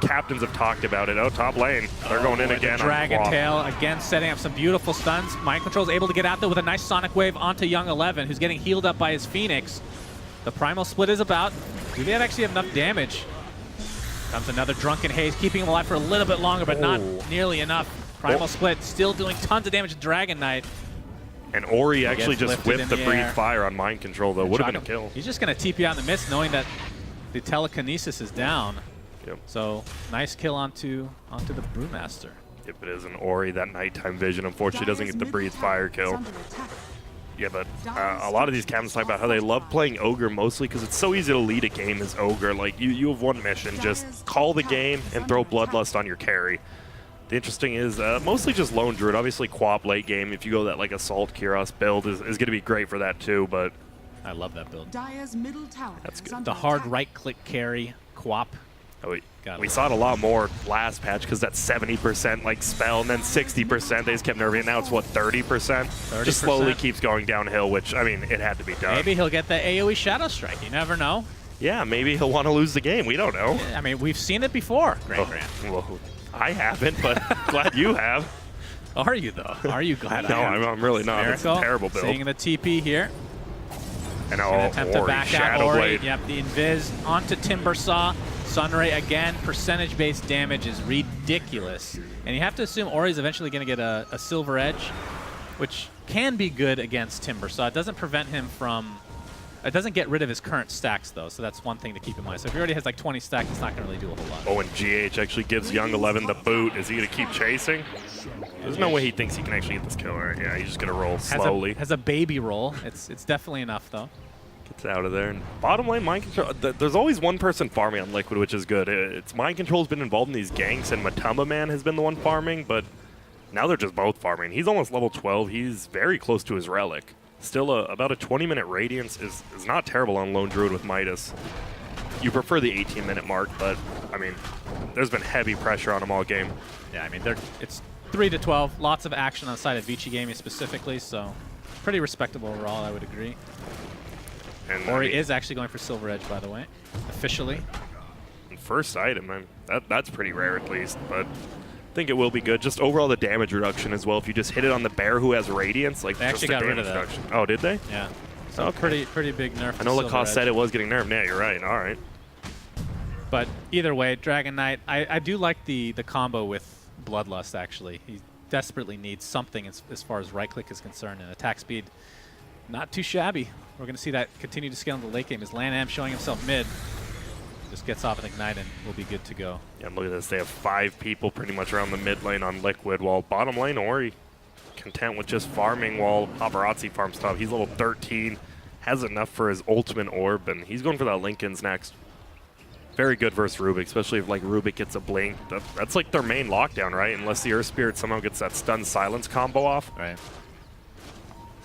captains have talked about it. Oh, top lane. They're going in again. Dragon on Tail again setting up some beautiful stuns. Mind Control is able to get out there with a nice Sonic Wave onto Young 11, who's getting healed up by his Phoenix. The Primal Split is about. Do they actually have enough damage? Comes another Drunken Haze, keeping him alive for a little bit longer, but not nearly enough. Primal Split still doing tons of damage to Dragon Knight. And Ori actually just lifted whipped in the the Breathe air. Fire on Mind Control, though. Would have been a kill. He's just going to TP out in the mist, knowing that the telekinesis is down. Yep. So nice kill onto the Brewmaster. If it is an Ori, that nighttime vision, unfortunately, doesn't get the Breathe Fire kill. Yeah, but a lot of these captains talk about how they love playing Ogre mostly because it's so easy to lead a game as Ogre. Like, you have one mission, just call the game and throw Bloodlust on your carry. The interesting is mostly just Lone Druid. Obviously, Quap late game, if you go that like Assault Kyros build, is going to be great for that too, but I love that build. Dire's middle tower That's is good. under The hard attack. right-click carry, Quap. we saw it a lot more last patch because that 70% like spell and then 60% they just kept nerfing it. Now it's what, 30%? Just slowly keeps going downhill, which, I mean, it had to be done. Maybe he'll get the AoE Shadow Strike. You never know. Yeah, maybe he'll want to lose the game. We don't know. I mean, we've seen it before, Grant. Well, I haven't, but glad you have. Are you, though? Are you glad No, I am? I'm really not. It's a Miracle, terrible build. seeing the TP here. And Gonna attempt to Ori, back out Shadow Ori. Blade. Yep, the Invis onto Timbersaw. Sunray again. Percentage-based damage is ridiculous. And you have to assume Ori's eventually going to get a Silver Edge, which can be good against Timbersaw. It doesn't prevent him from... It doesn't get rid of his current stacks, though, so that's one thing to keep in mind. So if he already has like 20 stacks, it's not going to really do a whole lot. Oh, and GH actually gives Young 11 the boot. Is he going to keep chasing? There's no way he thinks he can actually get this kill, right? Yeah, he's just going to roll slowly. Has a baby roll. It's definitely enough, though. Gets out of there. And bottom lane, Mind Control. There's always one person farming on Liquid, which is good. It's Mind Control's been involved in these ganks, and Matumba Man has been the one farming, but now they're just both farming. He's almost level 12. He's very close to his Relic. Still, about a 20-minute Radiance is not terrible on Lone Druid with Midas. You prefer the 18-minute mark, but, I mean, there's been heavy pressure on him all game. Yeah, I mean, it's 3-12. Lots of action on the side of Vici Gaming specifically, so pretty respectable overall, I would agree. And Ori is actually going for Silver Edge, by the way, officially. First item, man. That's pretty rare at least, but I think it will be good. Just overall the damage reduction as well. If you just hit it on the bear who has Radiance, like They just actually the got rid damage of that. reduction. Oh, did they? Yeah. So Okay. pretty big nerf. I know to Lacoste Silver said Edge. it was getting nerfed. Yeah, you're right. All right. But either way, Dragon Knight, I do like the combo with Bloodlust, actually. He desperately needs something as far as right-click is concerned, and attack speed, not too shabby. We're going to see that continue to scale in the late game as LAN showing himself mid. Just gets off an Ignite and we'll be good to go. Yeah, look at this. They have 5 people pretty much around the mid lane on Liquid, while bottom lane Ori content with just farming while Paparazzi farms top. He's level 13, has enough for his ultimate orb, and he's going for that Linken's next. Very good versus Rubik, especially if like Rubik gets a blink. That's like their main lockdown, right? Unless the Earth Spirit somehow gets that stun silence combo off. Right.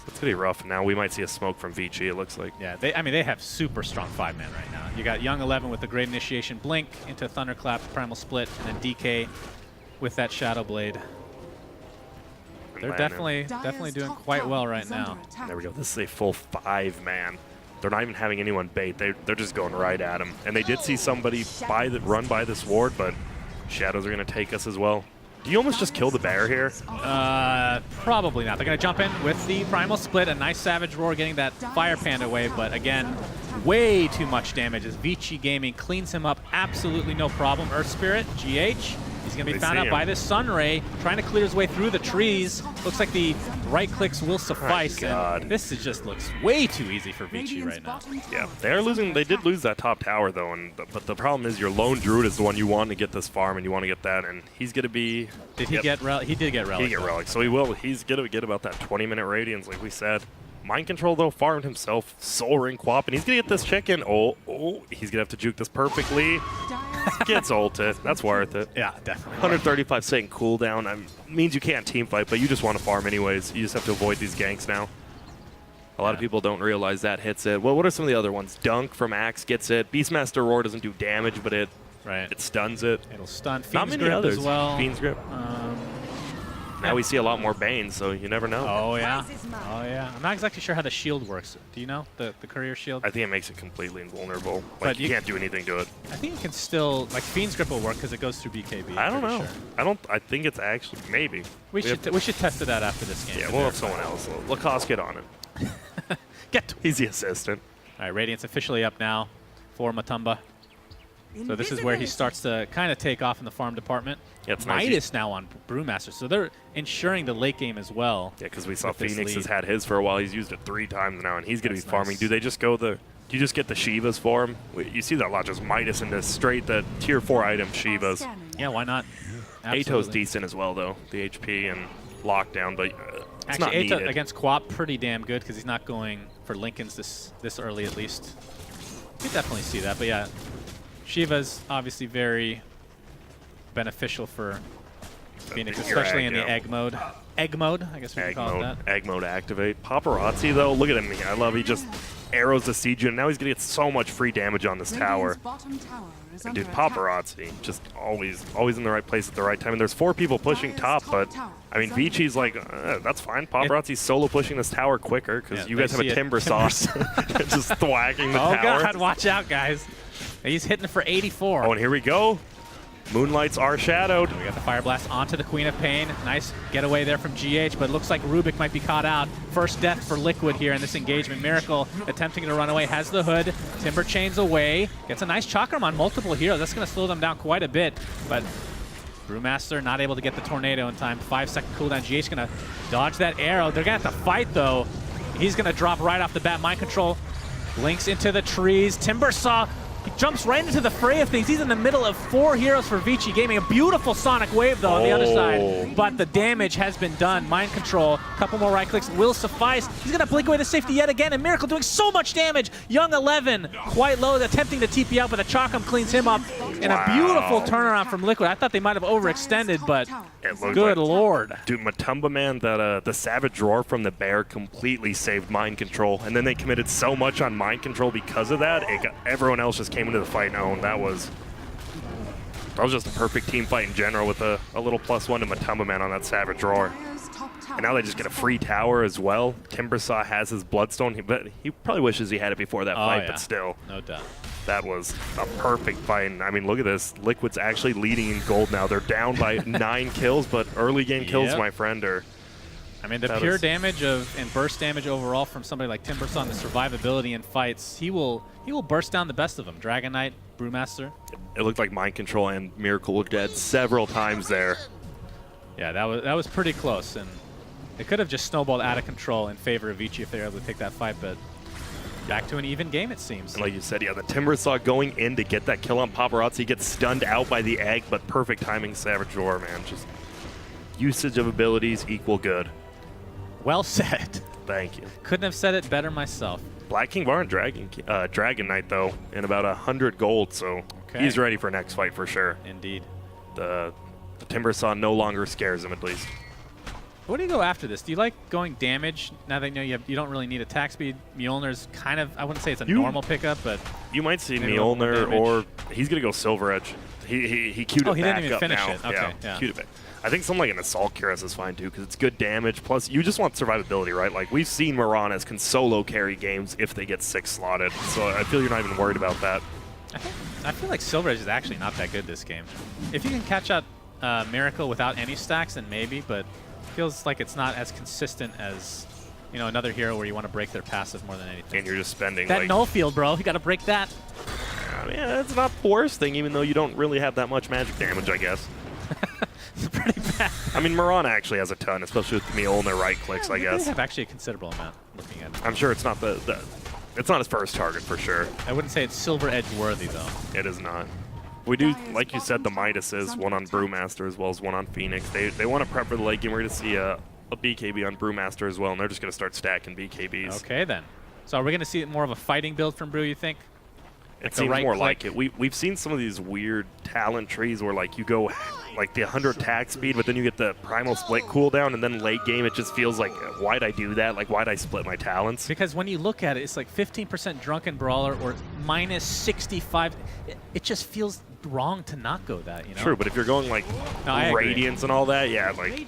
It's going to be rough. Now we might see a smoke from Vici, it looks like. Yeah, they have super strong 5-man right now. You got Young 11 with the Great Initiation Blink into Thunderclap, Primal Split, and then DK with that Shadow Blade. They're landing. definitely doing quite well right now. There we go. This is a full 5-man. They're not even having anyone bait. They're just going right at him. And they did see somebody run by this ward, but Shadows are going to take us as well. Do you almost just kill the bear here? Probably not. They're going to jump in with the Primal Split. A nice Savage Roar getting that Fire Panda away, but again, way too much damage as Vici Gaming cleans him up absolutely no problem. Earth Spirit, GH. He's going to be found out by this Sunray, trying to clear his way through the trees. Looks like the right clicks will suffice. And this just looks way too easy for Vici right now. Yeah, they're losing. They did lose that top tower though, but the problem is your lone druid is the one you want to get this farm, and you want to get that, and he's going to be. Did he get relic? He did get relic. He did get relic, so he will. He's going to get about that 20-minute radiance, like we said. Mind Control though farmed himself, Soul Ring Quap, and he's going to get this chicken. Oh, he's going to have to juke this perfectly. Gets ulted. That's worth it. Yeah, definitely. 135 second cooldown means you can't team fight, but you just want to farm anyways. You just have to avoid these ganks now. A lot of people don't realize that hits it. Well, what are some of the other ones? Dunk from Axe gets it. Beastmaster Roar doesn't do damage, but it stuns it. It'll stun. Not Fiend's many Grip others. as well. Fiend's Grip. Now we see a lot more Bane, so you never know. Oh, yeah. Oh, yeah. I'm not exactly sure how the shield works. Do you know? The courier shield? I think it makes it completely invulnerable. Like, you can't do anything to it. I think you can still... Like, Fiend's Grip will work because it goes through BKB. I don't know. Sure. I think it's actually... Maybe. We should test it out after this game. Yeah, we'll have someone else. Lacoste, get on it. He's the assistant. All right, Radiant's officially up now for Matumba. So this is where he starts to kind of take off in the farm department. Yeah, it's Midas now on Brewmaster, so they're ensuring the late game as well. Yeah, because we saw Phoenix has had his for a while. He's used it 3 times now, and he's going to be farming. Nice. Do they just go do you just get the Shivas for him? You see that a lot, just Midas into straight the tier 4 item Shivas. Yeah, why not? Ato's decent as well, though. The HP and lockdown, but it's not needed. needed. Against Quap, pretty damn good because he's not going for Lincolns this early at least. You can definitely see that, but yeah. Shiva's obviously very beneficial for Phoenix, especially in the egg mode. Egg mode, I guess we can call it that. Egg mode activate. Paparazzi, though, look at him. I love he just arrows the siege, and now he's going to get so much free damage on this tower. And dude, Paparazzi, just always in the right place at the right time. And there's 4 people pushing top, but I mean, Vici's like, that's fine. Paparazzi's solo pushing this tower quicker because you guys have a timber sauce just thwacking the tower. Oh, God, watch out, guys. He's hitting for 84. Oh, and here we go. Moonlights are shadowed. We got the Fire Blast onto the Queen of Pain. Nice getaway there from GH, but it looks like Rubik might be caught out. First death for Liquid here in this engagement. Miracle attempting to run away, has the hood. Timber chains away. Gets a nice chakram on multiple heroes. That's going to slow them down quite a bit, but Brewmaster not able to get the tornado in time. 5-second cooldown. GH going to dodge that arrow. They're going to have to fight, though. He's going to drop right off the bat. Mind Control blinks into the trees. Timbersaw. He jumps right into the fray of things. He's in the middle of 4 heroes for Vici Gaming. A beautiful Sonic Wave, though, on the other side. But the damage has been done. Mind Control, a couple more right clicks will suffice. He's going to blink away the safety yet again, and Miracle doing so much damage. Young 11, quite low, attempting to TP out, but the Chakram cleans him up. And a beautiful turnaround from Liquid. I thought they might have overextended, but good lord. Dude, Matumba, man, that the Savage Roar from the Bear completely saved Mind Control. And then they committed so much on Mind Control because of that, everyone else just came into the fight and owned. That was just a perfect team fight in general with a little +1 to Matumba, man, on that Savage Roar. And now they just get a free tower as well. Timbersaw has his Bloodstone, but he probably wishes he had it before that fight, but still. No doubt. That was a perfect fight. And I mean, look at this. Liquid's actually leading in gold now. They're down by 9 kills, but early game kills, my friend, are... I mean, the pure damage and burst damage overall from somebody like Timbersaw and the survivability in fights, he will burst down the best of them. Dragon Knight, Brewmaster. It looked like Mind Control and Miracle were dead several times there. Yeah, that was pretty close, and it could have just snowballed out of control in favor of Vici if they were able to take that fight, but back to an even game, it seems. And like you said, yeah, the Timbersaw going in to get that kill on Paparazzi, gets stunned out by the egg, but perfect timing Savage Roar, man. Just usage of abilities equal good. Well said. Thank you. Couldn't have said it better myself. Black King Bar and Dragon Knight, though, in about 100 gold, so he's ready for next fight for sure. Indeed. The Timbersaw no longer scares him, at least. What do you go after this? Do you like going damage now that you don't really need attack speed? Mjolnir's kind of, I wouldn't say it's a normal pickup, but you might see Mjolnir, or he's going to go Silver Edge. He queued it back up now. He didn't even finish it. Okay, yeah. Queued it back. I think something like an Assault Cuirass is fine too, because it's good damage. Plus, you just want survivability, right? Like, we've seen Maranas can solo carry games if they get 6 slotted, so I feel you're not even worried about that. I feel like Silver Edge is actually not that good this game. If you can catch out Miracle without any stacks, then maybe, but it feels like it's not as consistent as, you know, another hero where you want to break their passive more than anything. And you're just spending that like, null field, bro. You got to break that. I mean, it's not the worst thing, even though you don't really have that much magic damage, I guess. It's pretty bad. I mean, Marana actually has a ton, especially with Meole and their right clicks, I guess. They have actually a considerable amount looking at it. I'm sure it's not it's not his first target for sure. I wouldn't say it's Silver Edge worthy, though. It is not. We do, like you said, the Midases, one on Brewmaster as well as one on Phoenix. They want to prep for the late game. We're going to see a BKB on Brewmaster as well, and they're just going to start stacking BKBs. Okay, then. So are we going to see more of a fighting build from Brew, you think? It seems more like it. We've seen some of these weird talent trees where like you go like the 100 attack speed, but then you get the primal split cooldown, and then late game it just feels like, why'd I do that? Like, why'd I split my talents? Because when you look at it, it's like 15% Drunken Brawler or minus 65. It just feels wrong to not go that, you know? True, but if you're going like Radiance and all that, yeah, like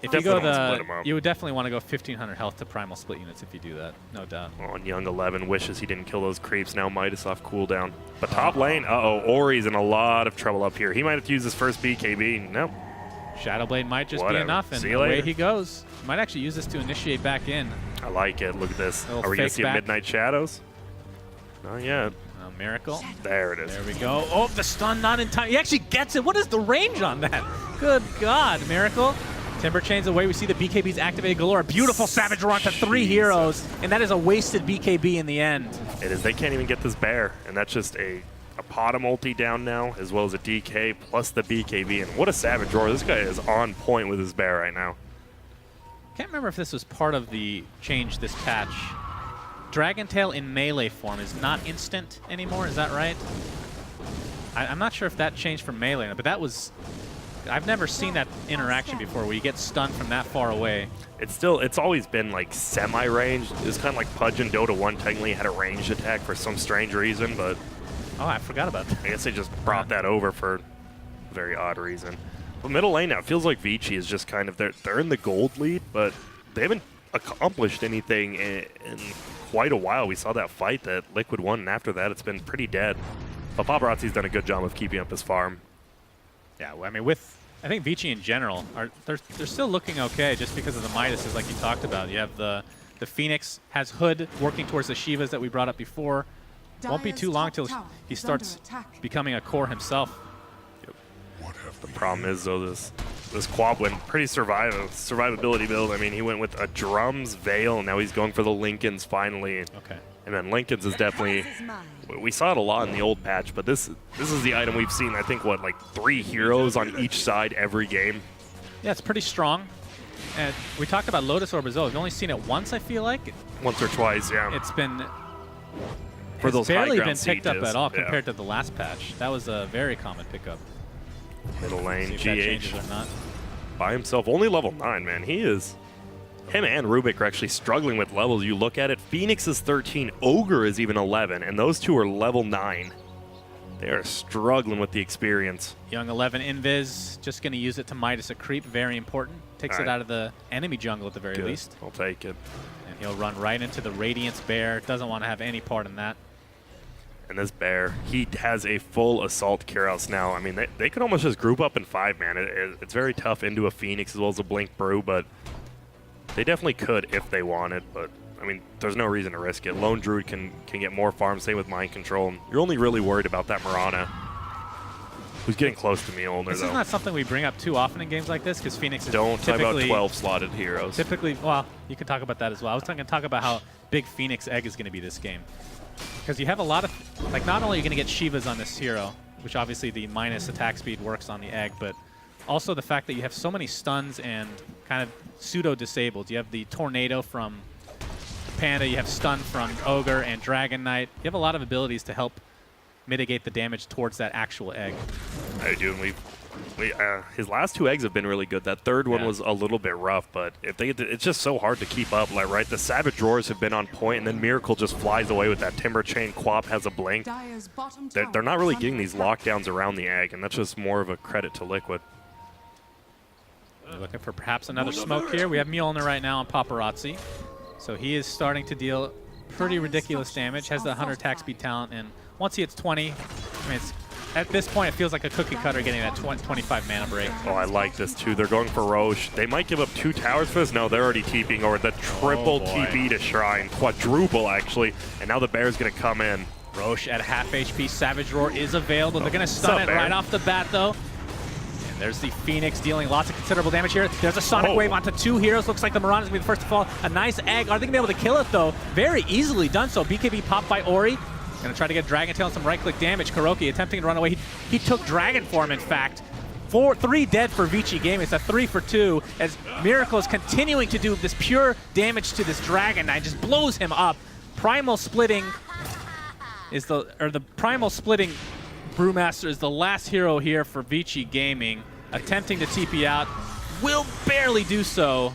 if you go you would definitely want to go 1500 health to primal split units if you do that, no doubt. On Young 11 wishes he didn't kill those creeps. Now Midas off cooldown. But top lane, Ori's in a lot of trouble up here. He might have to use his first BKB. Nope. Shadowblade might just Whatever. be enough, and See you away later. he goes. Might actually use this to initiate back in. I like it. Look at this. Little Are we going to fake see back. a Midnight Shadows? Not yet. Miracle. There it is. There we go. Oh, the stun not in time. He actually gets it. What is the range on that? Good God, Miracle. Timber chains away. We see the BKBs activated galore. Beautiful Savage Roar to 3 heroes, and that is a wasted BKB in the end. It is. They can't even get this bear, and that's just a Potta multi down now, as well as a DK plus the BKB. And what a Savage Roar. This guy is on point with his bear right now. Can't remember if this was part of the change this patch. Dragon Tail in melee form is not instant anymore, is that right? I'm not sure if that changed from melee, but that was... I've never seen that interaction before where you get stunned from that far away. It's always been like semi-ranged. It's kind of like Pudge in Dota 1 technically had a ranged attack for some strange reason, but... Oh, I forgot about that. I guess they just brought that over for a very odd reason. But middle lane now, it feels like Vici is just kind of... They're in the gold lead, but they haven't accomplished anything in quite a while. We saw that fight that Liquid won, and after that, it's been pretty dead. But Paparazzi's done a good job of keeping up his farm. Yeah, well, I mean, I think Vici in general, they're still looking okay just because of the Midases like you talked about. You have the Phoenix has Hood working towards the Shivas that we brought up before. Won't be too long till he starts becoming a core himself. The problem is, though, this Quab went pretty survivability build. I mean, he went with a Drums Veil, and now he's going for the Lincolns finally. Okay. And then Lincolns is definitely... We saw it a lot in the old patch, but this is the item we've seen, I think, what, like 3 heroes on each side every game? Yeah, it's pretty strong. And we talked about Lotus Orb as well. We've only seen it once, I feel like. Once or twice, yeah. It's been... For those barely high-ground been picked up sieges, at all yeah. compared to the last patch. That was a very common pickup. Middle lane, See if that changes GH or not. by himself. Only level 9, man. He is... Him and Rubik are actually struggling with levels. You look at it, Phoenix is 13, Ogre is even 11, and those two are level 9. They are struggling with the experience. Young 11 Invis, just going to use it to Midas a creep, very important. Takes it out of the enemy jungle at the very Good. least. I'll take it. And he'll run right into the Radiance Bear. Doesn't want to have any part in that. And this bear, he has a full Assault Cuirass now. I mean, they could almost just group up in 5, man. It's very tough into a Phoenix as well as a Blink Brew, but they definitely could if they wanted. But, I mean, there's no reason to risk it. Lone Druid can get more farm, same with Mind Control. And you're only really worried about that Marana, who's getting close to Mjolnir, This though. is not something we bring up too often in games like this because Phoenix is Don't talk about typically... 12 slotted heroes. Typically, well, you can talk about that as well. I was going to talk about how big Phoenix Egg is going to be this game. Because you have a lot of, like, not only are you going to get Shivas on this hero, which obviously the minus attack speed works on the egg, but also the fact that you have so many stuns and kind of pseudo-disabled. You have the Tornado from Panda, you have stun from Ogre and Dragon Knight. You have a lot of abilities to help mitigate the damage towards that actual egg. I do, and his last 2 eggs have been really good. That third one was a little bit rough, but if it's just so hard to keep up. Like, right, the Savage Roars have been on point, and then Miracle just flies away with that Timber Chain. Quap has a blink. They're not really getting these lockdowns around the egg, and that's just more of a credit to Liquid. They're looking for perhaps another smoke here. We have Mjolnir right now on Paparazzi. So he is starting to deal pretty ridiculous damage, has the 100 attack speed talent, and once he hits 20, I mean, at this point, it feels like a cookie cutter getting that 25 mana break. Oh, I like this too. They're going for Roche. They might give up 2 towers for this. No, they're already TPing over the triple TP to Shrine. Quadruple, actually. And now the Bear's going to come in. Roche at half HP. Savage Roar is available. They're going to stun it right off the bat, though. And there's the Phoenix dealing lots of considerable damage here. There's a Sonic Wave onto 2 heroes. Looks like the Marauders going to be the first to fall. A nice egg. Are they going to be able to kill it, though? Very easily done so. BKB popped by Ori. Going to try to get Dragon Tail and some right-click damage. Kuroki attempting to run away. He took Dragon Form, in fact. 3 dead for Vici Gaming. It's a 3 for 2 as Miracle is continuing to do this pure damage to this Dragon Knight. Just blows him up. Primal Splitting is the Primal Splitting Brewmaster is the last hero here for Vici Gaming. Attempting to TP out. Will barely do so.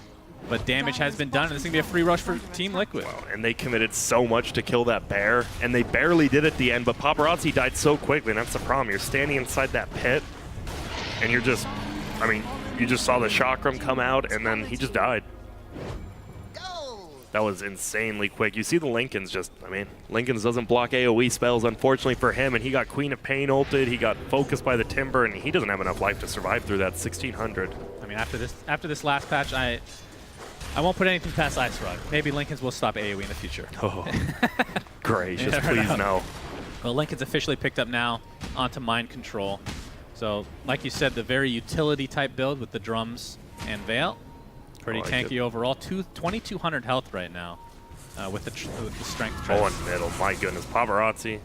But damage has been done, and this is going to be a free rush for Team Liquid. Wow, and they committed so much to kill that bear, and they barely did at the end, but Paparazzi died so quickly, and that's the problem. You're standing inside that pit, and you're just, I mean, you just saw the chakram come out, and then he just died. That was insanely quick. You see the Lincolns just, I mean, Lincolns doesn't block AoE spells, unfortunately for him, and he got Queen of Pain ulted, he got focused by the Timber, and he doesn't have enough life to survive through that 1600. I mean, after this last patch, I won't put anything past Ice Rod. Maybe Lincolns will stop AoE in the future. Oh, gracious, please no. Well, Lincoln's officially picked up now onto Mind Control. So, like you said, the very utility-type build with the drums and Veil. Pretty tanky overall. 2,200 health right now with the strength traits. Oh, in middle, my goodness. Paparazzi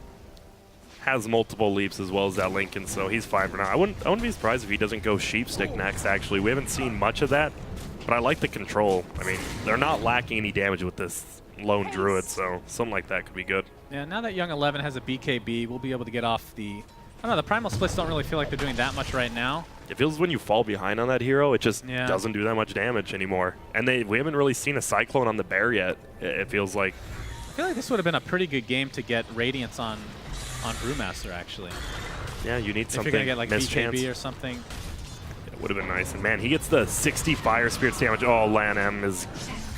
has multiple leaps as well as that Lincoln, so he's fine for now. I wouldn't be surprised if he doesn't go Sheepstick next, actually. We haven't seen much of that. But I like the control. I mean, they're not lacking any damage with this lone druid, so something like that could be good. Yeah, now that Young 11 has a BKB, we'll be able to get off the... I don't know, the Primal Splits don't really feel like they're doing that much right now. It feels when you fall behind on that hero, it just doesn't do that much damage anymore. And we haven't really seen a Cyclone on the Bear yet, it feels like. I feel like this would have been a pretty good game to get Radiance on Brewmaster, actually. Yeah, you need something. If you're going to get like BKB chance. or something. Would have been nice. And man, he gets the 60 Fire Spirits damage. Oh, LAN M is,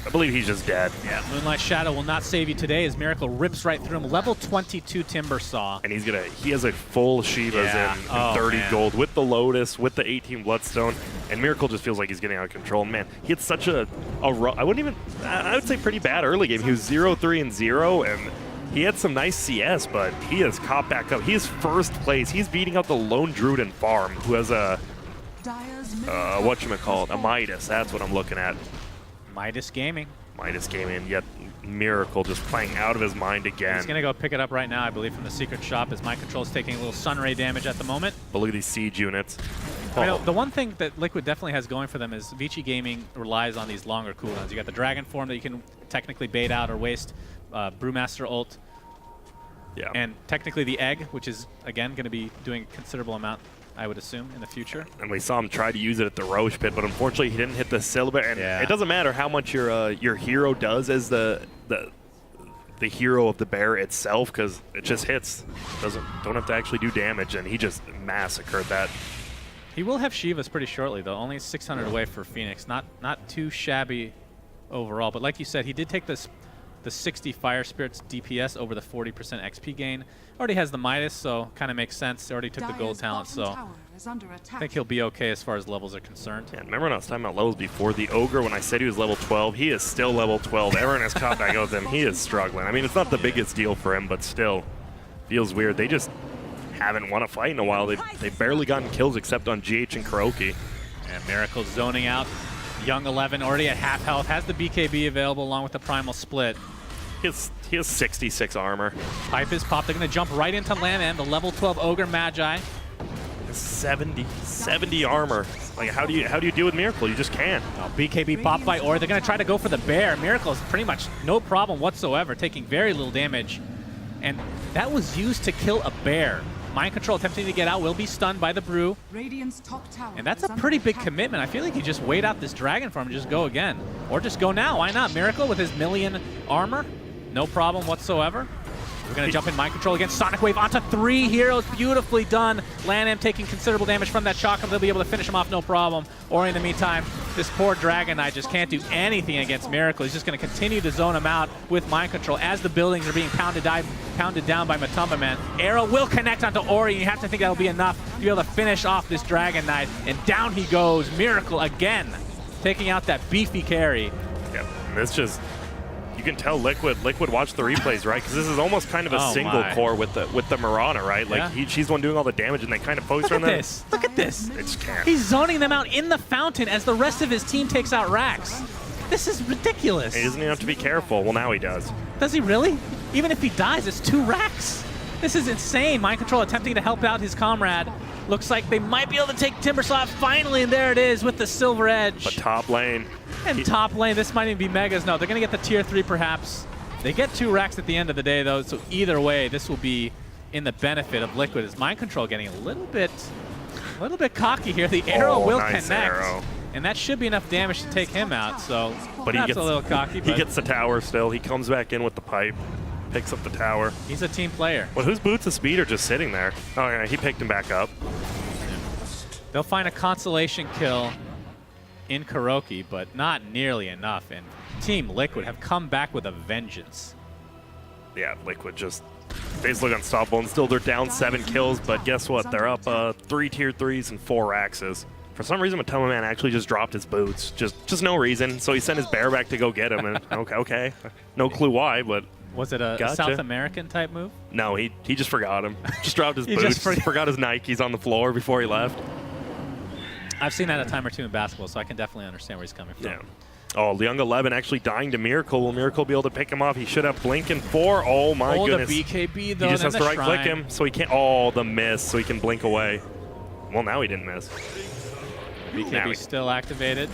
I believe he's just dead. Yeah, Moonlight Shadow will not save you today as Miracle rips right through him. Level 22 Timber Saw. And he has a full Shivas in 30 gold with the Lotus, with the 18 Bloodstone. And Miracle just feels like he's getting out of control. Man, he had such I would say pretty bad early game. He was 0-3 and 0, and he had some nice CS, but he has caught back up. He is first place. He's beating out the lone Druid in farm, who has a whatchamacallit, a Midas. That's what I'm looking at. Midas Gaming, yet Miracle just playing out of his mind again. He's going to go pick it up right now, I believe, from the secret shop as Mind Control is taking a little Sunray damage at the moment. But look at these siege units. I mean, the one thing that Liquid definitely has going for them is Vici Gaming relies on these longer cooldowns. You got the Dragon Form that you can technically bait out or waste, Brewmaster ult, and technically the Egg, which is, again, going to be doing a considerable amount, I would assume, in the future. And we saw him try to use it at the Roche pit, but unfortunately he didn't hit the Syllabus. And it doesn't matter how much your hero does as the hero of the Bear itself, because it just hits. Don't have to actually do damage, and he just massacred that. He will have Shivas pretty shortly, though. Only 600 away for Phoenix. Not too shabby overall, but like you said, he did take the 60 Fire Spirits DPS over the 40% XP gain. Already has the Midas, so kind of makes sense. Already took the gold talent, so I think he'll be okay as far as levels are concerned. Yeah, remember when I was talking about levels before? The Ogre, when I said he was level 12, he is still level 12. Everyone has caught back with him. He is struggling. I mean, it's not the biggest deal for him, but still feels weird. They just haven't won a fight in a while. They've barely gotten kills except on GH and Kuroki. And Miracle zoning out. Young 11 already at half health, has the BKB available along with the Primal Split. He has 66 armor. Pipe is popped. They're going to jump right into LAN M, the level 12 Ogre Magi. 70 armor. Like, how do you deal with Miracle? You just can't. Oh, BKB popped by Ori. They're going to try to go for the Bear. Miracle is pretty much no problem whatsoever, taking very little damage. And that was used to kill a Bear. Mind Control attempting to get out, will be stunned by the Brew. And that's a pretty big commitment. I feel like you just wait out this Dragon Form and just go again. Or just go now. Why not? Miracle with his million armor. No problem whatsoever. We're going to jump in Mind Control against Sonic Wave onto 3 heroes. Beautifully done. LAN M taking considerable damage from that shock. They'll be able to finish him off no problem. Or in the meantime, This poor Dragon Knight just can't do anything against Miracle. He's just going to continue to zone him out with Mind Control as the buildings are being pounded down by Matumba Man. Arrow will connect onto Ori, and you have to think that'll be enough to be able to finish off this Dragon Knight. And down he goes. Miracle again, taking out that beefy carry. Yep, and it's just, you can tell Liquid watched the replays, right? Because this is almost kind of a single core with the Mirana, right? Like she's the one doing all the damage, and they kind of focus on that. Look at this. They just can't. He's zoning them out in the fountain as the rest of his team takes out Rax. This is ridiculous. He doesn't even have to be careful. Well, now he does. Does he really? Even if he dies, it's 2 Rax. This is insane. Mind Control attempting to help out his comrade. Looks like they might be able to take Timbersaw finally, and there it is with the Silver Edge. But top lane. And top lane, this might even be Megas. No, they're going to get the tier 3 perhaps. They get 2 racks at the end of the day, though, so either way, this will be in the benefit of Liquid. Is Mind Control getting a little bit cocky here. The arrow will connect. Arrow. And that should be enough damage to take him out, so but that's he gets a little cocky. He gets the tower still. He comes back in with the pipe, picks up the tower. He's a team player. Well, whose boots of speed are just sitting there? Oh, yeah, he picked him back up. They'll find a consolation kill in Kuroki, but not nearly enough. And Team Liquid have come back with a vengeance. Yeah, Liquid just basically unstoppable, and still they're down 7 kills, but guess what? They're up 3 tier 3s and 4 axes. For some reason, Matumba Man actually just dropped his boots. Just no reason. So he sent his bear back to go get him, and okay. No clue why, but was it a South American type move? No, he just forgot him. Just dropped his boots. Forgot his Nikes on the floor before he left. I've seen that a time or two in basketball, so I can definitely understand where he's coming from. Yeah. Oh, Young 11 actually dying to Miracle. Will Miracle be able to pick him off? He should have Blink in 4. Oh, my goodness. The BKB, though. He just has to right-click him, so he can't. Oh, the miss, so he can blink away. Well, now he didn't miss. BKB still activated.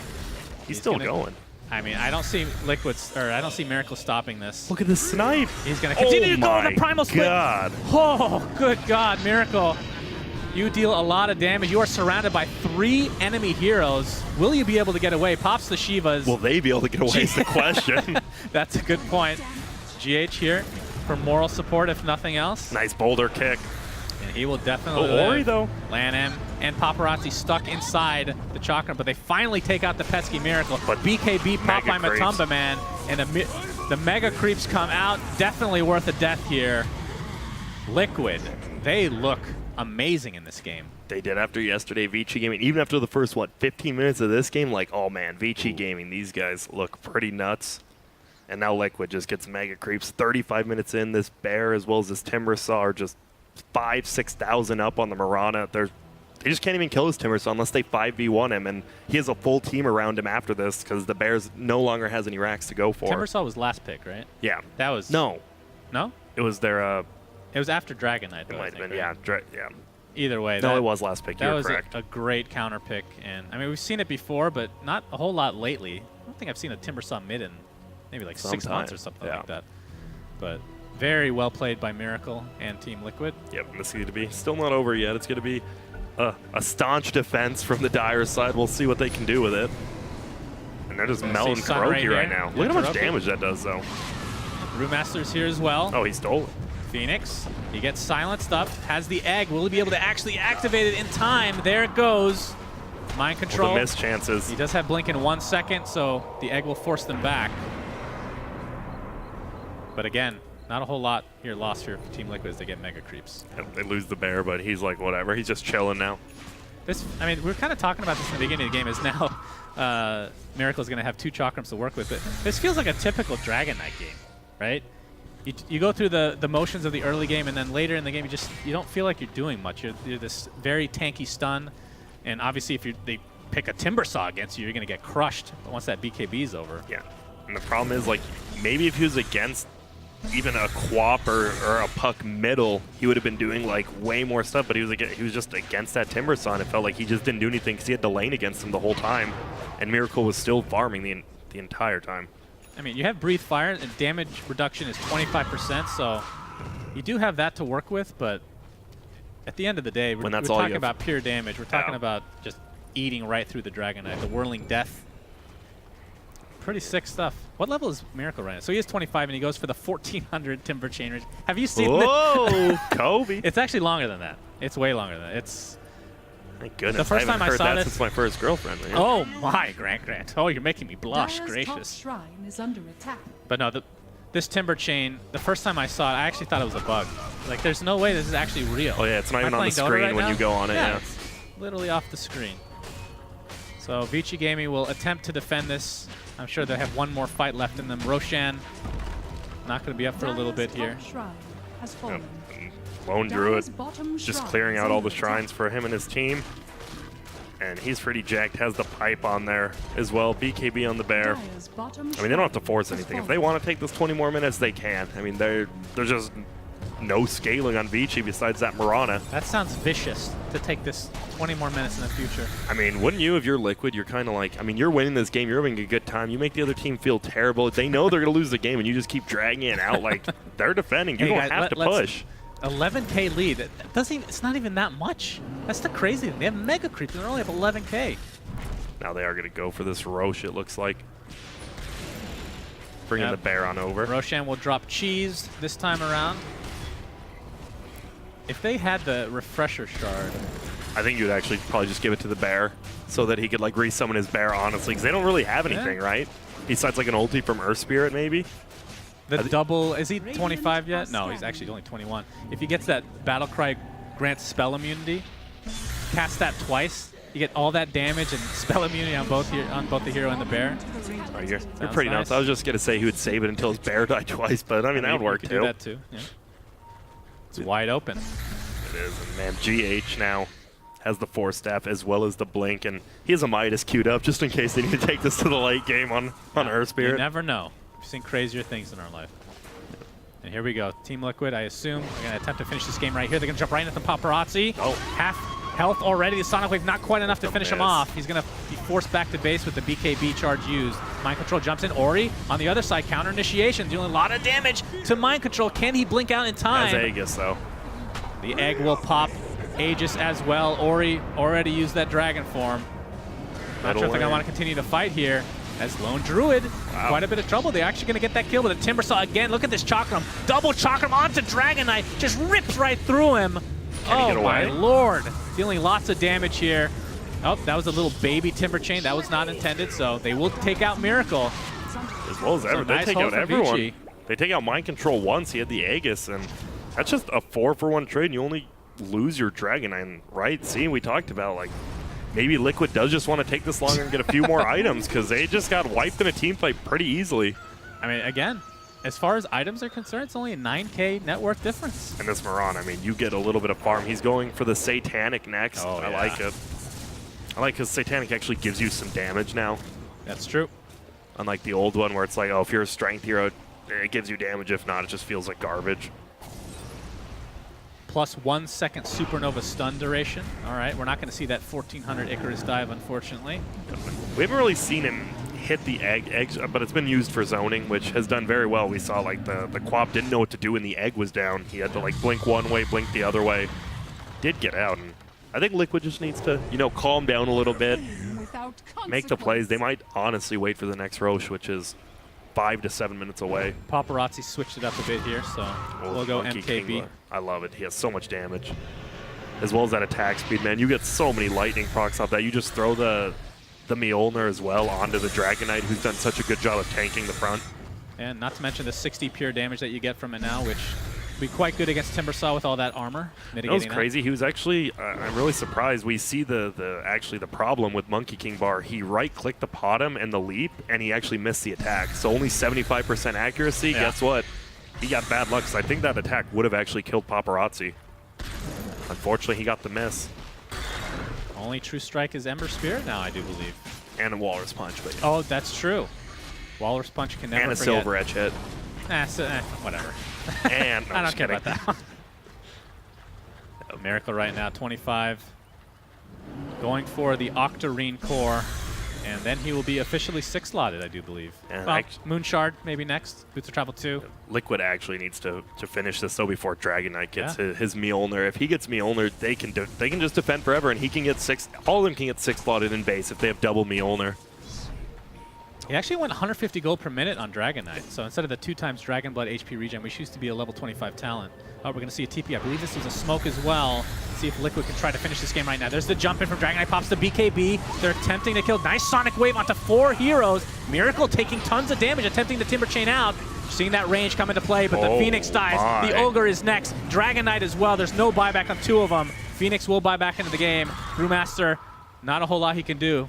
He's still going. I mean, I don't see I don't see Miracle stopping this. Look at the snipe. He's going to continue to go on the Primal Split. God. Oh, good God, Miracle. You deal a lot of damage. You are surrounded by 3 enemy heroes. Will you be able to get away? Pops the Shivas. Will they be able to get away is the question. That's a good point. GH here for moral support, if nothing else. Nice boulder kick. And he will definitely Ori, though. LAN M and Paparazzi stuck inside the chakra, but they finally take out the pesky Miracle. But BKB popped by Matumba Man, and the Mega Creeps come out. Definitely worth a death here. Liquid, they look amazing in this game. They did after yesterday, Vici Gaming. Even after the first, 15 minutes of this game, like, oh man, Vici Gaming, these guys look pretty nuts. And now Liquid just gets Mega Creeps. 35 minutes in, this Bear as well as this Timbersaw are just 6,000 up on the Mirana. They just can't even kill his Timbersaw unless they 5v1 him, and he has a full team around him after this because the Bears no longer has any racks to go for. Timbersaw was last pick, right? Yeah. That was... No. No? It was their... It was after Dragon Knight, though, it might have been, right? yeah. Either way. No, it was last pick. You're correct. That was a great counter pick. And I mean, we've seen it before, but not a whole lot lately. I don't think I've seen a Timbersaw mid in maybe like 6 months or something like that. But very well played by Miracle and Team Liquid. Yep, this is going to be still not over yet. It's going to be a staunch defense from the Dire side. We'll see what they can do with it. And they're just melting Kuroki right now. Look at how much damage that does, though. Brewmaster's here as well. Oh, he stole it. Phoenix, he gets silenced up, has the egg. Will he be able to actually activate it in time? There it goes. Mind control. Well, the missed chances. He does have blink in 1 second, so the egg will force them back. But again, not a whole lot here lost here for Team Liquid as they get Mega Creeps. They lose the Bear, but he's like, whatever. He's just chilling now. I mean, we were kind of talking about this in the beginning of the game, is now Miracle's going to have 2 Chakrams to work with. But this feels like a typical Dragon Knight game, right? You go through the motions of the early game, and then later in the game, you don't feel like you're doing much. You're this very tanky stun, and obviously if they pick a Timbersaw against you, you're going to get crushed once that BKB's over. Yeah, and the problem is, like, maybe if he was against even a Quap or a Puck middle, he would have been doing like way more stuff, but he was just against that Timbersaw, and it felt like he just didn't do anything because he had the lane against him the whole time, and Miracle was still farming the entire time. I mean, you have Breathe Fire, and damage reduction is 25%, so you do have that to work with, but at the end of the day, we're talking about pure damage. We're talking about just eating right through the Dragon Knight, the Whirling Death. Pretty sick stuff. What level is Miracle right now? So he is 25, and he goes for the 1,400 Timber Chain Rage. Have you seen Whoa, Kobe. It's actually longer than that. It's way longer than that. Thank goodness. The first I haven't time I heard saw that this- since my first girlfriend. Man. Oh my, Grant. Oh, you're making me blush. Dire's top Gracious. shrine is under attack. But no, this timber chain, the first time I saw it, I actually thought it was a bug. Like, there's no way this is actually real. Oh yeah, it's not Am I even on the playing Dota screen right when now? you go on it. Yeah. It's literally off the screen. So Vici Gaming will attempt to defend this. I'm sure they have one more fight left in them. Roshan not going to be up for a little bit Dire's here. top shrine has fallen. Lone Dire's Druid bottom just shrine clearing is out all under the shrines for him and his team. And he's pretty jacked, has the pipe on there as well. BKB on the bear. Dire's bottom I mean, they don't have to shrine force has anything. If fallen. they want to take this 20 more minutes, they can. I mean, there's just no scaling on Vici besides that Mirana. That sounds vicious to take this 20 more minutes in the future. I mean, wouldn't you if you're Liquid? You're kind of like, I mean, you're winning this game. You're having a good time. You make the other team feel terrible. They know they're going to lose the game, and you just keep dragging it out. Like, they're defending. You Hey, don't guys, have to let's- push. 11K lead. That doesn't even, it's not even that much. That's the crazy thing. They have mega creep and they only have 11K. Now they are going to go for this Roche, it looks like. Bringing Yep. the bear on over. Roshan will drop cheese this time around. If they had the refresher shard, I think you'd actually probably just give it to the bear so that he could like resummon his bear, honestly, because they don't really have anything, right? Besides like an ulti from Earth Spirit, maybe. the double, is he 25 yet? No, he's actually only 21. If he gets that Battlecry grant spell immunity, cast that twice, you get all that damage and spell immunity on both the hero and the bear. Oh, you're Sounds pretty nice. nuts. I was just going to say he would save it until his bear died twice, but I mean, that would You work could too. do that too. Yeah. It's wide open. It is. And man, GH now has the Force Staff as well as the Blink, and he has a Midas queued up just in case they need to take this to the late game on Earth You Spirit. never know. We've seen crazier things in our life. And here we go. Team Liquid, I assume, are going to attempt to finish this game right here. They're going to jump right into the paparazzi. Oh. Half health already. The Sonic Wave not quite enough to finish him miss. off. He's going to be forced back to base with the BKB charge used. Mind Control jumps in. Ori on the other side, counter initiation, dealing a lot of damage to Mind Control. Can he blink out in time? As Aegis, though. The egg will pop. Aegis as well. Ori already used that dragon form. Not sure if they're going to want to continue to fight here. As Lone Druid, quite a bit of trouble. They're actually going to get that kill with a Timbersaw again. Look at this Chakram. Double Chakram onto Dragon Knight. Just rips right through him. Can he get my away? lord. Dealing lots of damage here. Oh, that was a little baby Timber Chain. That was not intended, so they will take out Miracle. As well as ever. They nice take hold out for everyone. Vici. They take out Mind Control once. He had the Aegis, and that's just a 4-for-1 trade, and you only lose your Dragon Knight, right? See, we talked about, like, maybe Liquid does just want to take this longer and get a few more items, because they just got wiped in a team fight pretty easily. I mean, again, as far as items are concerned, it's only a 9K net worth difference. And this Miran, I mean, you get a little bit of farm. He's going for the Satanic next. Oh, I yeah. like it. I like because Satanic actually gives you some damage now, That's true. unlike the old one where it's like, oh, if you're a strength hero, it gives you damage. If not, it just feels like garbage. Plus 1 second Supernova stun duration. All right, we're not going to see that 1400 Icarus dive, unfortunately. We haven't really seen him hit the eggs, but it's been used for zoning, which has done very well. We saw like the Quap didn't know what to do when the egg was down. He had to like blink one way, blink the other way. Did get out, and I think Liquid just needs to, you know, calm down a little bit, Without make the plays. They consequence. might honestly wait for the next Roche, which is 5 to 7 minutes away. Paparazzi switched it up a bit here, so we'll go Monkey MKB. King, I love it. He has so much damage. As well as that attack speed, man. You get so many lightning procs off that. You just throw the Mjolnir as well onto the Dragon Knight, who's done such a good job of tanking the front. And not to mention the 60 pure damage that you get from it now, which will be quite good against Timbersaw with all that armor. That was Mitigating crazy. He was actually, I'm really surprised. We see actually the problem with Monkey King Bar. He right-clicked the bottom and the leap, and he actually missed the attack. So only 75% accuracy. Yeah. Guess what? He got bad luck, because I think that attack would have actually killed Paparazzi. Unfortunately, he got the miss. Only true strike is Ember Spirit now, I do believe. And a Walrus Punch, but Oh, that's true. Walrus Punch can never and a forget. Silver Edge hit. Whatever. And I don't care about that one. Miracle right now, 25. Going for the Octarine core. And then he will be officially 6-slotted, I do believe. Yeah, Well, Moonshard maybe next. Boots of Travel 2. Liquid actually needs to finish this though before Dragon Knight gets his Mjolnir. If he gets Mjolnir, they can just defend forever, and he can get 6. All of them can get 6-slotted in base if they have double Mjolnir. He actually went 150 gold per minute on Dragon Knight. So instead of the 2 times Dragon Blood HP regen, which used to be a level 25 talent. Oh, we're going to see a TP. I believe this was a smoke as well. see if Liquid can try to finish this game right now. There's the jump in from Dragon Knight, pops the BKB. They're attempting to kill. Nice Sonic Wave onto 4 heroes. Miracle taking tons of damage, attempting to Timber Chain out. Seeing that range come into play, but the Phoenix dies. My. The Ogre is next. Dragon Knight as well. There's no buyback on 2 of them. Phoenix will buy back into the game. Brewmaster, not a whole lot he can do.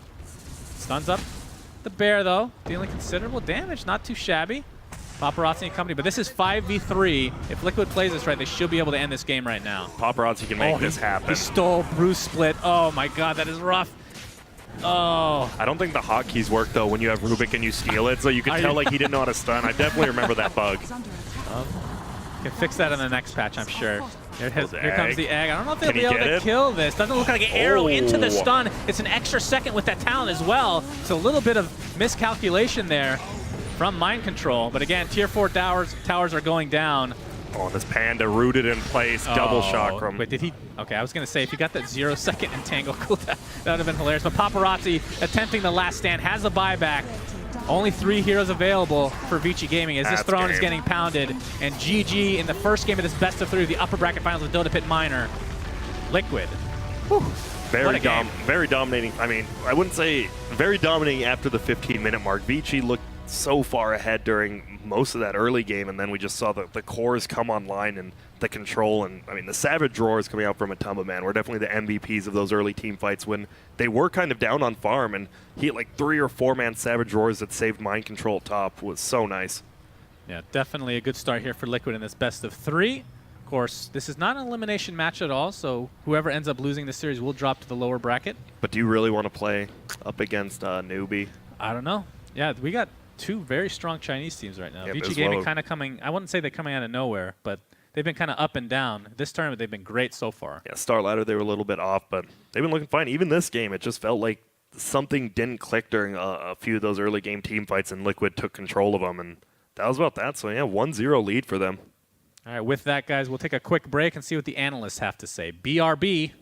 Stuns up the bear, though, dealing considerable damage. Not too shabby. Paparazzi and company, but this is 5v3. If Liquid plays this right, they should be able to end this game right now. Paparazzi can make this happen. He stole Bruce Split. Oh my god, that is rough. Oh. I don't think the hotkeys work, though, when you have Rubik and you steal it, so you can tell like he didn't know how to stun. I definitely remember that bug. Can fix that in the next patch, I'm sure. Here comes the egg. I don't know if they'll Can be he able to get it? kill this. Doesn't look like an arrow into the stun. It's an extra second with that talent as well. So a little bit of miscalculation there from Mind Control. But again, tier 4 towers are going down. Oh, this Panda rooted in place, double chakram. Wait, did he? Okay, I was going to say, if he got that 0-second entangle cooldown, that would have been hilarious. But Paparazzi attempting the last stand, has a buyback. Only 3 heroes available for Vici Gaming as this throne is getting pounded. And GG in the first game of this best of 3 of the upper bracket finals of Dota Pit Minor. Liquid. Whew. Very dominating. I mean, I wouldn't say very dominating after the 15-minute mark. Vici looked so far ahead during most of that early game, and then we just saw the cores come online and the control. And I mean, the Savage Roars coming out from Atumba, man, were definitely the MVPs of those early team fights when they were kind of down on farm, and he had like 3 or 4-man Savage Roars that saved Mind Control top. Was so nice. Yeah, definitely a good start here for Liquid in this best of 3. Of course, this is not an elimination match at all, so whoever ends up losing this series will drop to the lower bracket. But do you really want to play up against Newbie? I don't know. Yeah, we got 2 very strong Chinese teams right now. Yep, Vici Gaming kind of coming, I wouldn't say they're coming out of nowhere, but they've been kind of up and down. This tournament, they've been great so far. Yeah, Star Ladder, they were a little bit off, but they've been looking fine. Even this game, it just felt like something didn't click during a few of those early game team fights, and Liquid took control of them, and that was about that. So, yeah, 1-0 lead for them. All right, with that, guys, we'll take a quick break and see what the analysts have to say. BRB.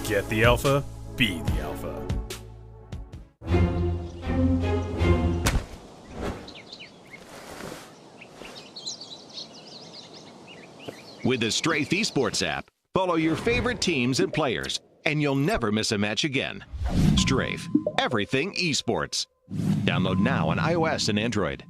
Get the alpha, be the alpha. With the Strafe Esports app, follow your favorite teams and players, and you'll never miss a match again. Strafe, everything esports. Download now on iOS and Android.